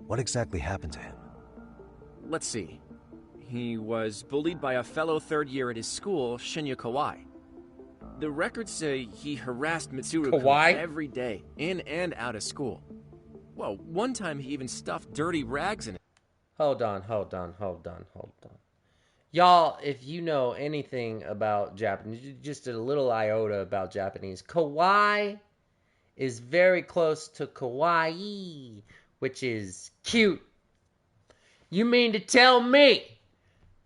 What exactly happened to him? Let's see. He was bullied by a fellow third year at his school, Shinya Kawai. The records say he harassed Mitsuru Kawai? every day, in and out of school. Well, one time he even stuffed dirty rags in it. Hold on. Y'all, if you know anything about Japanese, just a little iota about Japanese, kawaii is very close to kawaii, which is cute. You mean to tell me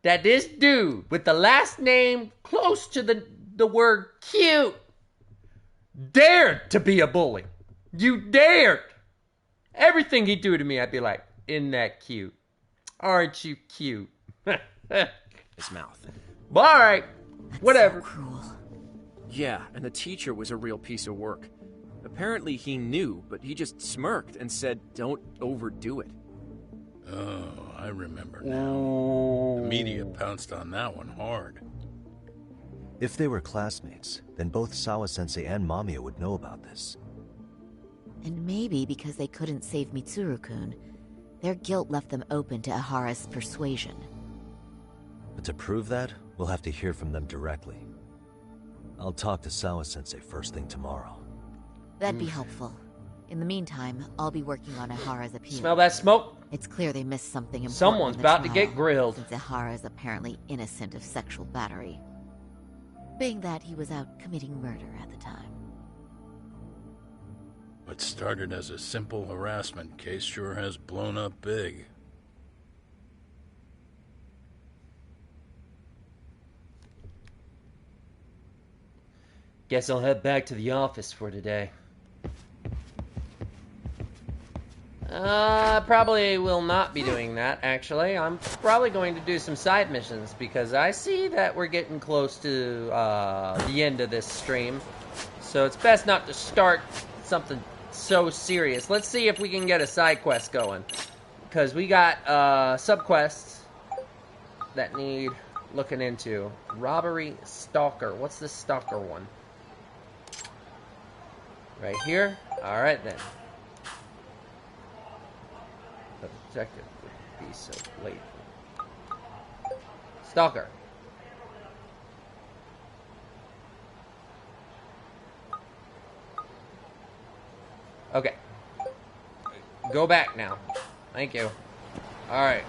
that this dude with the last name close to the word cute dared to be a bully? You dared! Everything he'd do to me, I'd be like, isn't that cute? Aren't you cute? His mouth. All right, whatever. So cruel. Yeah, and the teacher was a real piece of work. Apparently he knew, but he just smirked and said, don't overdo it. Oh, I remember now. The media pounced on that one hard. If they were classmates, then both Sawa-sensei and Mamiya would know about this. And maybe because they couldn't save Mitsuru-kun, their guilt left them open to Ahara's persuasion. But to prove that, we'll have to hear from them directly. I'll talk to Sawa-sensei first thing tomorrow. That'd be helpful. In the meantime, I'll be working on Ahara's appeal. Smell that smoke? It's clear they missed something important. Someone's in the about to trial, get grilled. Since Ahara is apparently innocent of sexual battery. Being that he was out committing murder at the time. What started as a simple harassment case sure has blown up big. Guess I'll head back to the office for today. Probably will not be doing that, actually. I'm probably going to do some side missions, because I see that we're getting close to the end of this stream. So it's best not to start something so serious. Let's see if we can get a side quest going. Because we got subquests that need looking into. Robbery, Stalker. What's this Stalker one? Right here? Alright then. The objective would be so late. Stalker. Okay. Go back now. Thank you. Alright.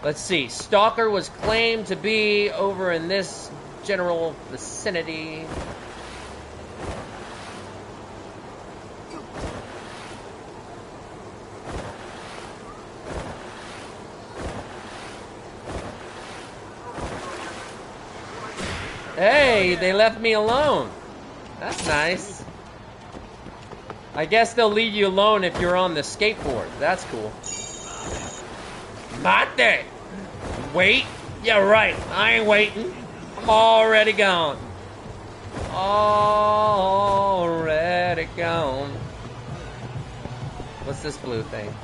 Let's see. Stalker was claimed to be over in this general vicinity. Hey, they left me alone. That's nice. I guess they'll leave you alone if you're on the skateboard. That's cool. Mate! Wait? Yeah, right. I ain't waiting. I'm already gone. Already gone. What's this blue thing?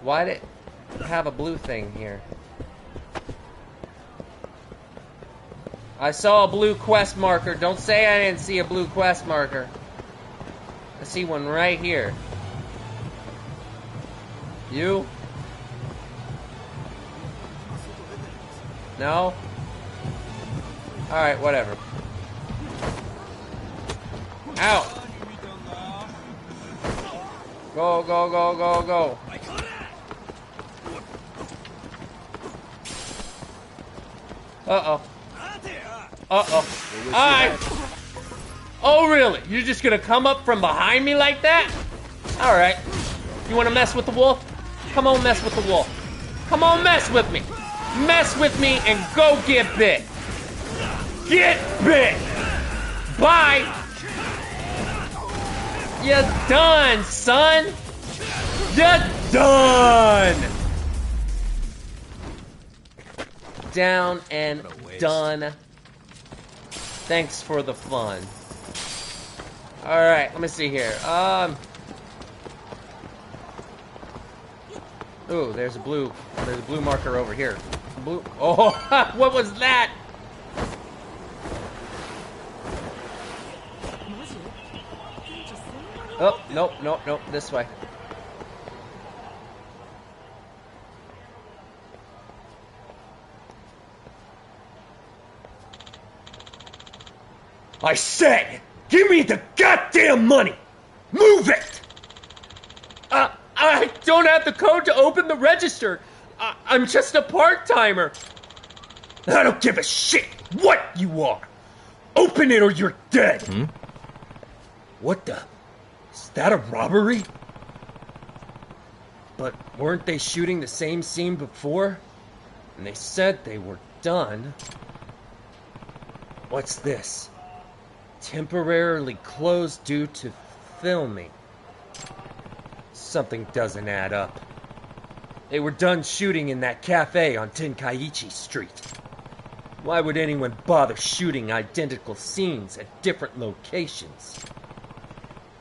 Why'd it have a blue thing here? I saw a blue quest marker. Don't say I didn't see a blue quest marker. I see one right here. You? No? Alright, whatever. Out! Go, go, go, go, go. Uh-oh. Uh-oh. Alright. Oh, really? You're just gonna come up from behind me like that? Alright. You wanna mess with the wolf? Come on, mess with the wolf. Come on, mess with me. Mess with me and go get bit. Get bit. Bye. You're done, son. You're done. Down and done. Thanks for the fun. Alright, let me see here. Ooh, there's a blue marker over here. Blue. Oh, what was that? Oh, nope, nope, nope, this way. I said, give me the goddamn money! Move it! I don't have the code to open the register. I'm just a part-timer. I don't give a shit what you are. Open it or you're dead. What the? Is that a robbery? But weren't they shooting the same scene before? And they said they were done. What's this? Temporarily closed due to filming. Something doesn't add up. They were done shooting in that cafe on Tenkaichi Street. Why would anyone bother shooting identical scenes at different locations?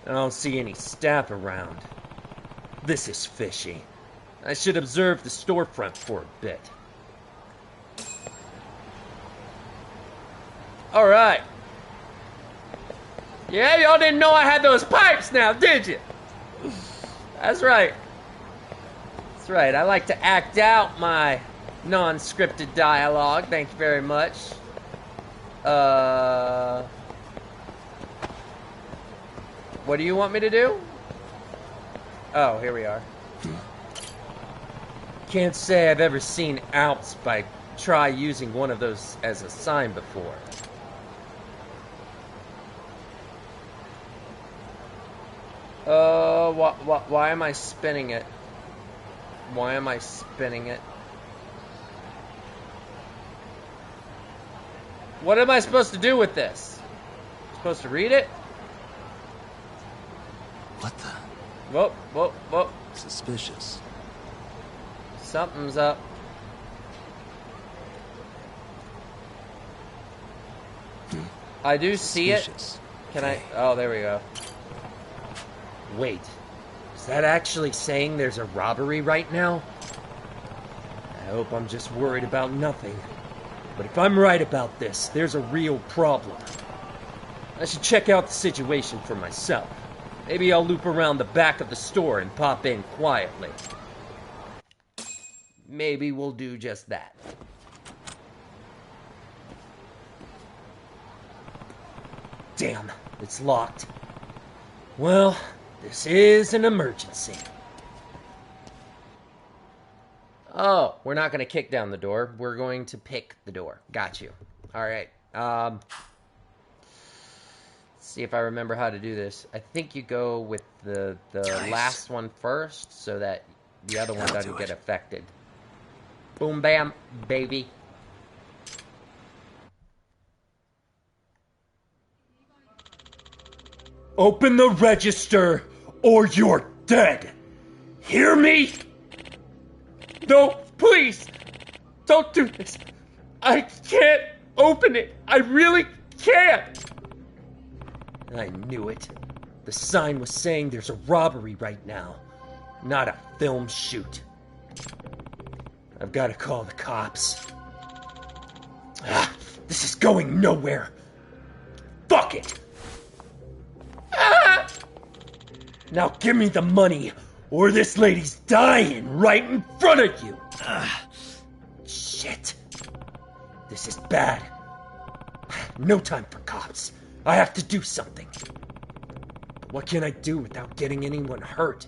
I don't see any staff around. This is fishy. I should observe the storefront for a bit. Alright. Yeah, y'all didn't know I had those pipes now, did you? That's right. That's right. I like to act out my non-scripted dialogue. Thank you very much. What do you want me to do? Oh, here we are. Can't say I've ever seen Alps by try using one of those as a sign before. Why am I spinning it? Why am I spinning it? What am I supposed to do with this? Supposed to read it? What the? Whoa, whoa, whoa. Suspicious. Something's up. I do see it. Suspicious. Can I? Oh, there we go. Wait. Is that actually saying there's a robbery right now? I hope I'm just worried about nothing. But if I'm right about this, there's a real problem. I should check out the situation for myself. Maybe I'll loop around the back of the store and pop in quietly. Maybe we'll do just that. Damn, it's locked. Well, this is an emergency. Oh, we're not going to kick down the door. We're going to pick the door. Got you. All right. Let's see if I remember how to do this. I think you go with the last one first so that the other one doesn't get affected. Boom, bam, baby. Open the register or you're dead. Hear me? No, please. Don't do this. I can't open it. I really can't. I knew it. The sign was saying there's a robbery right now, not a film shoot. I've got to call the cops. This is going nowhere. Fuck it. Now give me the money, or this lady's dying right in front of you. Shit. This is bad. No time for cops. I have to do something. But what can I do without getting anyone hurt?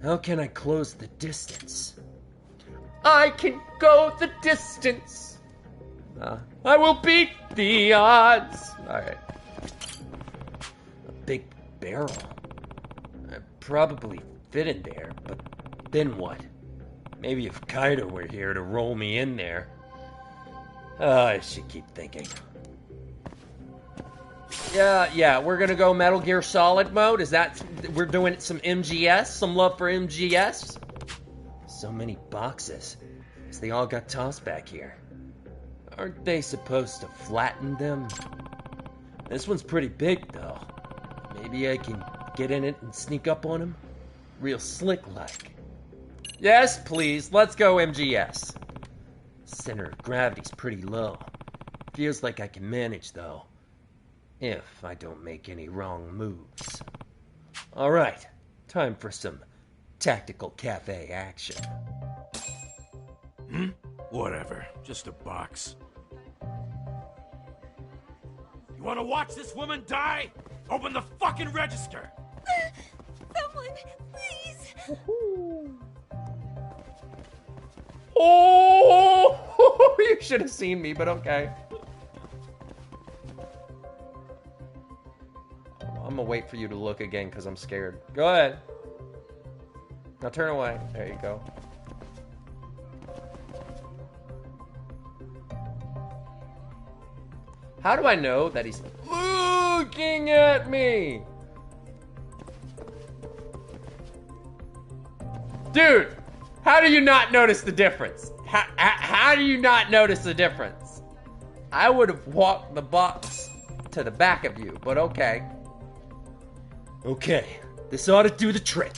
How can I close the distance? I can go the distance. I will beat the odds. Alright. A big barrel. I'd probably fit in there, but then what? Maybe if Kaido were here to roll me in there. I should keep thinking. Yeah, we're gonna go Metal Gear Solid mode. Is that... We're doing some MGS? Some love for MGS? So many boxes. As they all got tossed back here. Aren't they supposed to flatten them? This one's pretty big, though. Maybe I can get in it and sneak up on him? Real slick-like. Yes, please. Let's go MGS. Center of gravity's pretty low. Feels like I can manage, though. If I don't make any wrong moves. Alright. Time for some tactical cafe action. Whatever. Just a box. You want to watch this woman die? Open the fucking register! Someone, please! Oh! You should have seen me, but okay. I'm gonna wait for you to look again because I'm scared. Go ahead. Now turn away. There you go. How do I know that he's looking at me? Dude, how do you not notice the difference? How do you not notice the difference? I would have walked the box to the back of you, but okay. Okay, this ought to do the trick.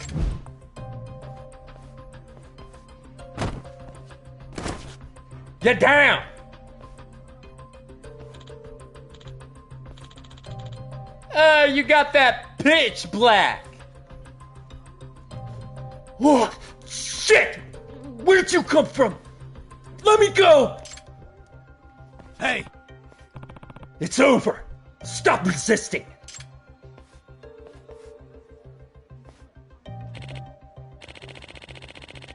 Get down! You got that pitch black. Whoa, shit! Where'd you come from? Let me go! Hey! It's over. Stop resisting.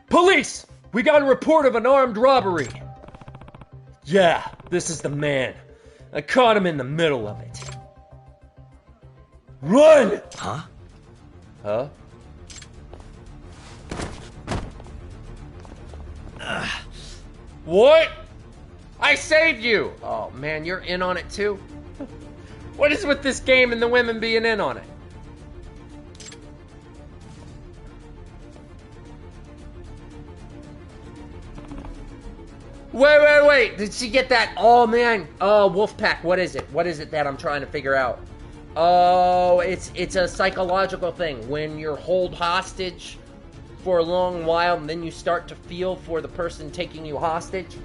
Police! We got a report of an armed robbery. Yeah, this is the man. I caught him in the middle of it. Run! Huh? Huh? What? I saved you! Oh man, you're in on it too? What is with this game and the women being in on it? Wait. Did she get that? Oh, man. Oh, Wolfpack. What is it? What is it that I'm trying to figure out? Oh, it's a psychological thing. When you're hold hostage for a long while, and then you start to feel for the person taking you hostage.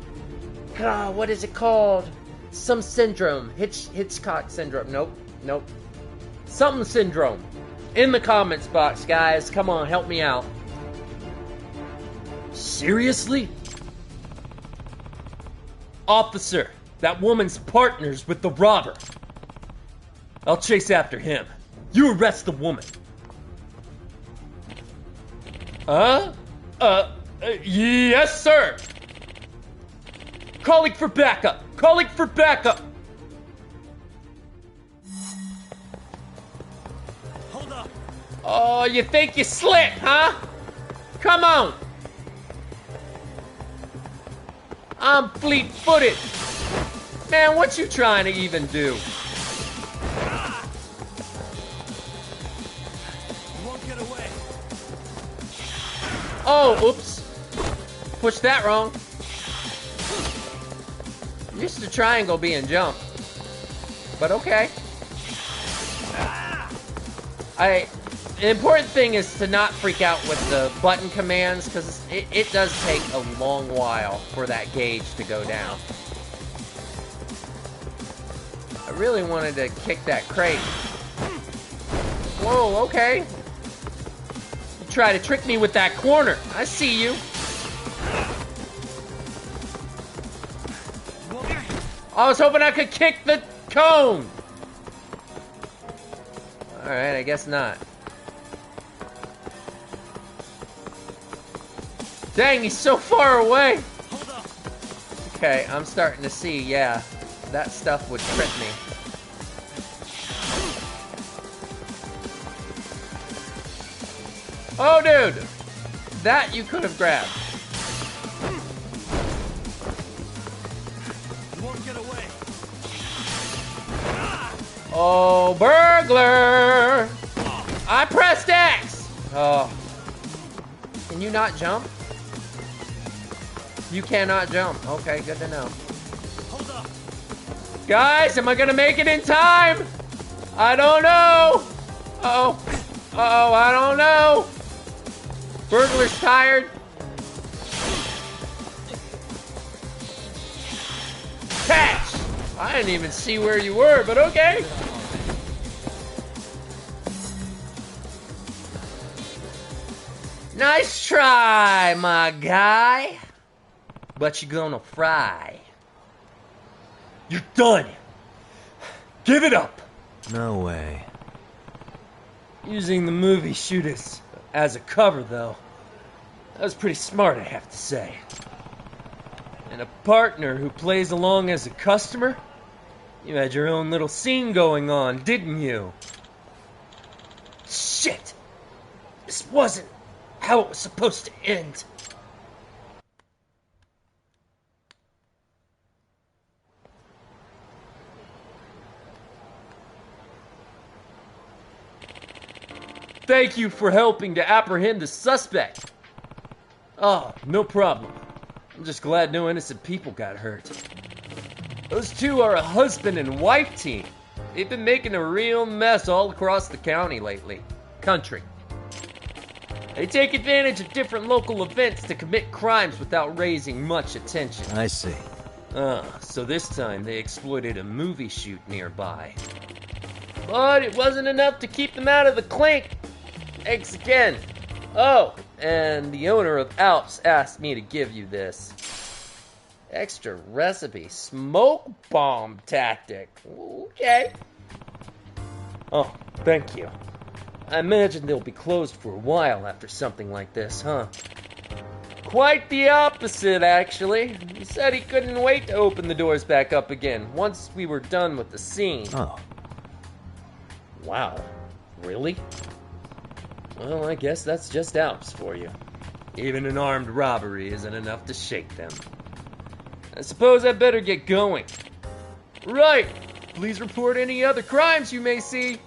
God, what is it called? Some syndrome. Hitchcock syndrome. Nope. Something syndrome. In the comments box, guys. Come on, help me out. Seriously? Officer, that woman's partners with the robber. I'll chase after him. You arrest the woman. Yes, sir. Calling for backup. Hold up. Oh, you think you slick, huh? Come on. I'm fleet-footed. Man, what you trying to even do? You won't get away. Oh, oops. Pushed that wrong. Used to triangle being jump. But okay. The important thing is to not freak out with the button commands, because it does take a long while for that gauge to go down. I really wanted to kick that crate. Whoa, okay. You try to trick me with that corner. I see you. I was hoping I could kick the cone. Alright, I guess not. Dang, he's so far away. Okay, I'm starting to see, yeah. That stuff would trip me. Oh, dude! That you could have grabbed. You won't get away. Oh, burglar! I pressed X! Oh. Can you not jump? You cannot jump. Okay, good to know. Hold up. Guys, am I gonna make it in time? I don't know. Uh-oh, I don't know. Burglar's tired. Catch! I didn't even see where you were, but okay. Nice try, my guy. But you're gonna fry. You're done. Give it up. No way. Using the movie shooters as a cover, though. That was pretty smart, I have to say. And a partner who plays along as a customer? You had your own little scene going on, didn't you? Shit! This wasn't how it was supposed to end. Thank you for helping to apprehend the suspect. Oh, no problem. I'm just glad no innocent people got hurt. Those two are a husband and wife team. They've been making a real mess all across the county lately. Country. They take advantage of different local events to commit crimes without raising much attention. I see. So this time they exploited a movie shoot nearby. But it wasn't enough to keep them out of the clink. Thanks again. Oh, and the owner of Alps asked me to give you this. Extra recipe smoke bomb tactic. Okay. Oh, thank you. I imagine they'll be closed for a while after something like this, huh? Quite the opposite, actually. He said he couldn't wait to open the doors back up again once we were done with the scene. Oh. Wow. Really? Well, I guess that's just Alps for you. Even an armed robbery isn't enough to shake them. I suppose I better get going. Right. Please report any other crimes you may see.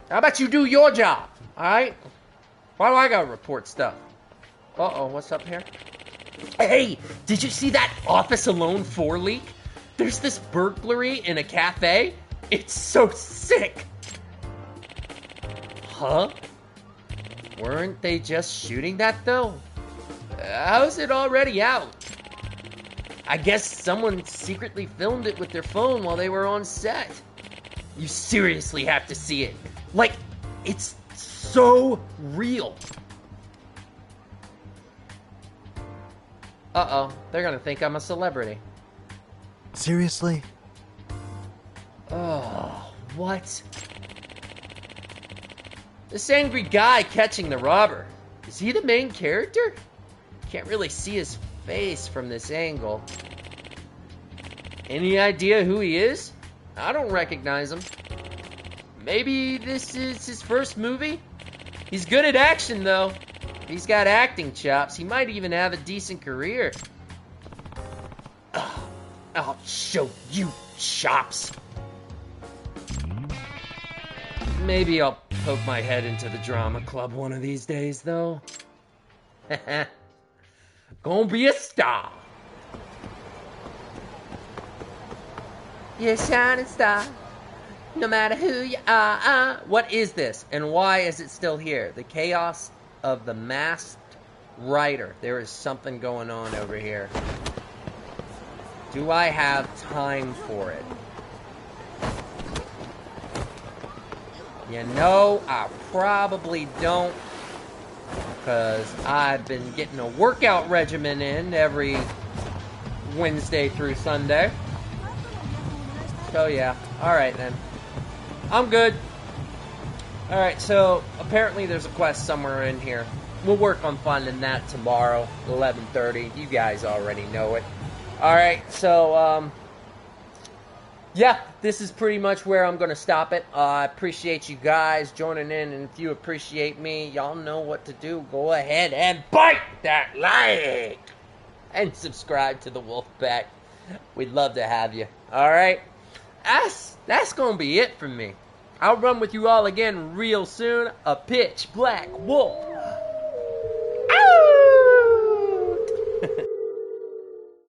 How about you do your job, alright? Why do I gotta report stuff? Uh-oh, what's up here? Hey, did you see that Office Alone 4 leak? There's this burglary in a cafe. It's so sick. Huh? Weren't they just shooting that, though? How's it already out? I guess someone secretly filmed it with their phone while they were on set. You seriously have to see it. Like, it's so real. Uh-oh, they're gonna think I'm a celebrity. Seriously? Oh, what? This angry guy catching the robber. Is he the main character? Can't really see his face from this angle. Any idea who he is? I don't recognize him. Maybe this is his first movie? He's good at action, though. He's got acting chops. He might even have a decent career. I'll show you chops. Maybe I'll poke my head into the drama club one of these days, though. Gonna be a star. You're a shining star, no matter who you are. What is this, and why is it still here? The chaos of the masked rider. There is something going on over here. Do I have time for it? You know, I probably don't, because I've been getting a workout regimen in every Wednesday through Sunday. So yeah, alright then. I'm good. Alright, so apparently there's a quest somewhere in here. We'll work on finding that tomorrow, 11:30. You guys already know it. Alright, so, yeah, this is pretty much where I'm going to stop it. I appreciate you guys joining in, and if you appreciate me, y'all know what to do. Go ahead and bite that like! And subscribe to the Wolfpack. We'd love to have you. Alright? That's going to be it from me. I'll run with you all again real soon. A pitch black wolf.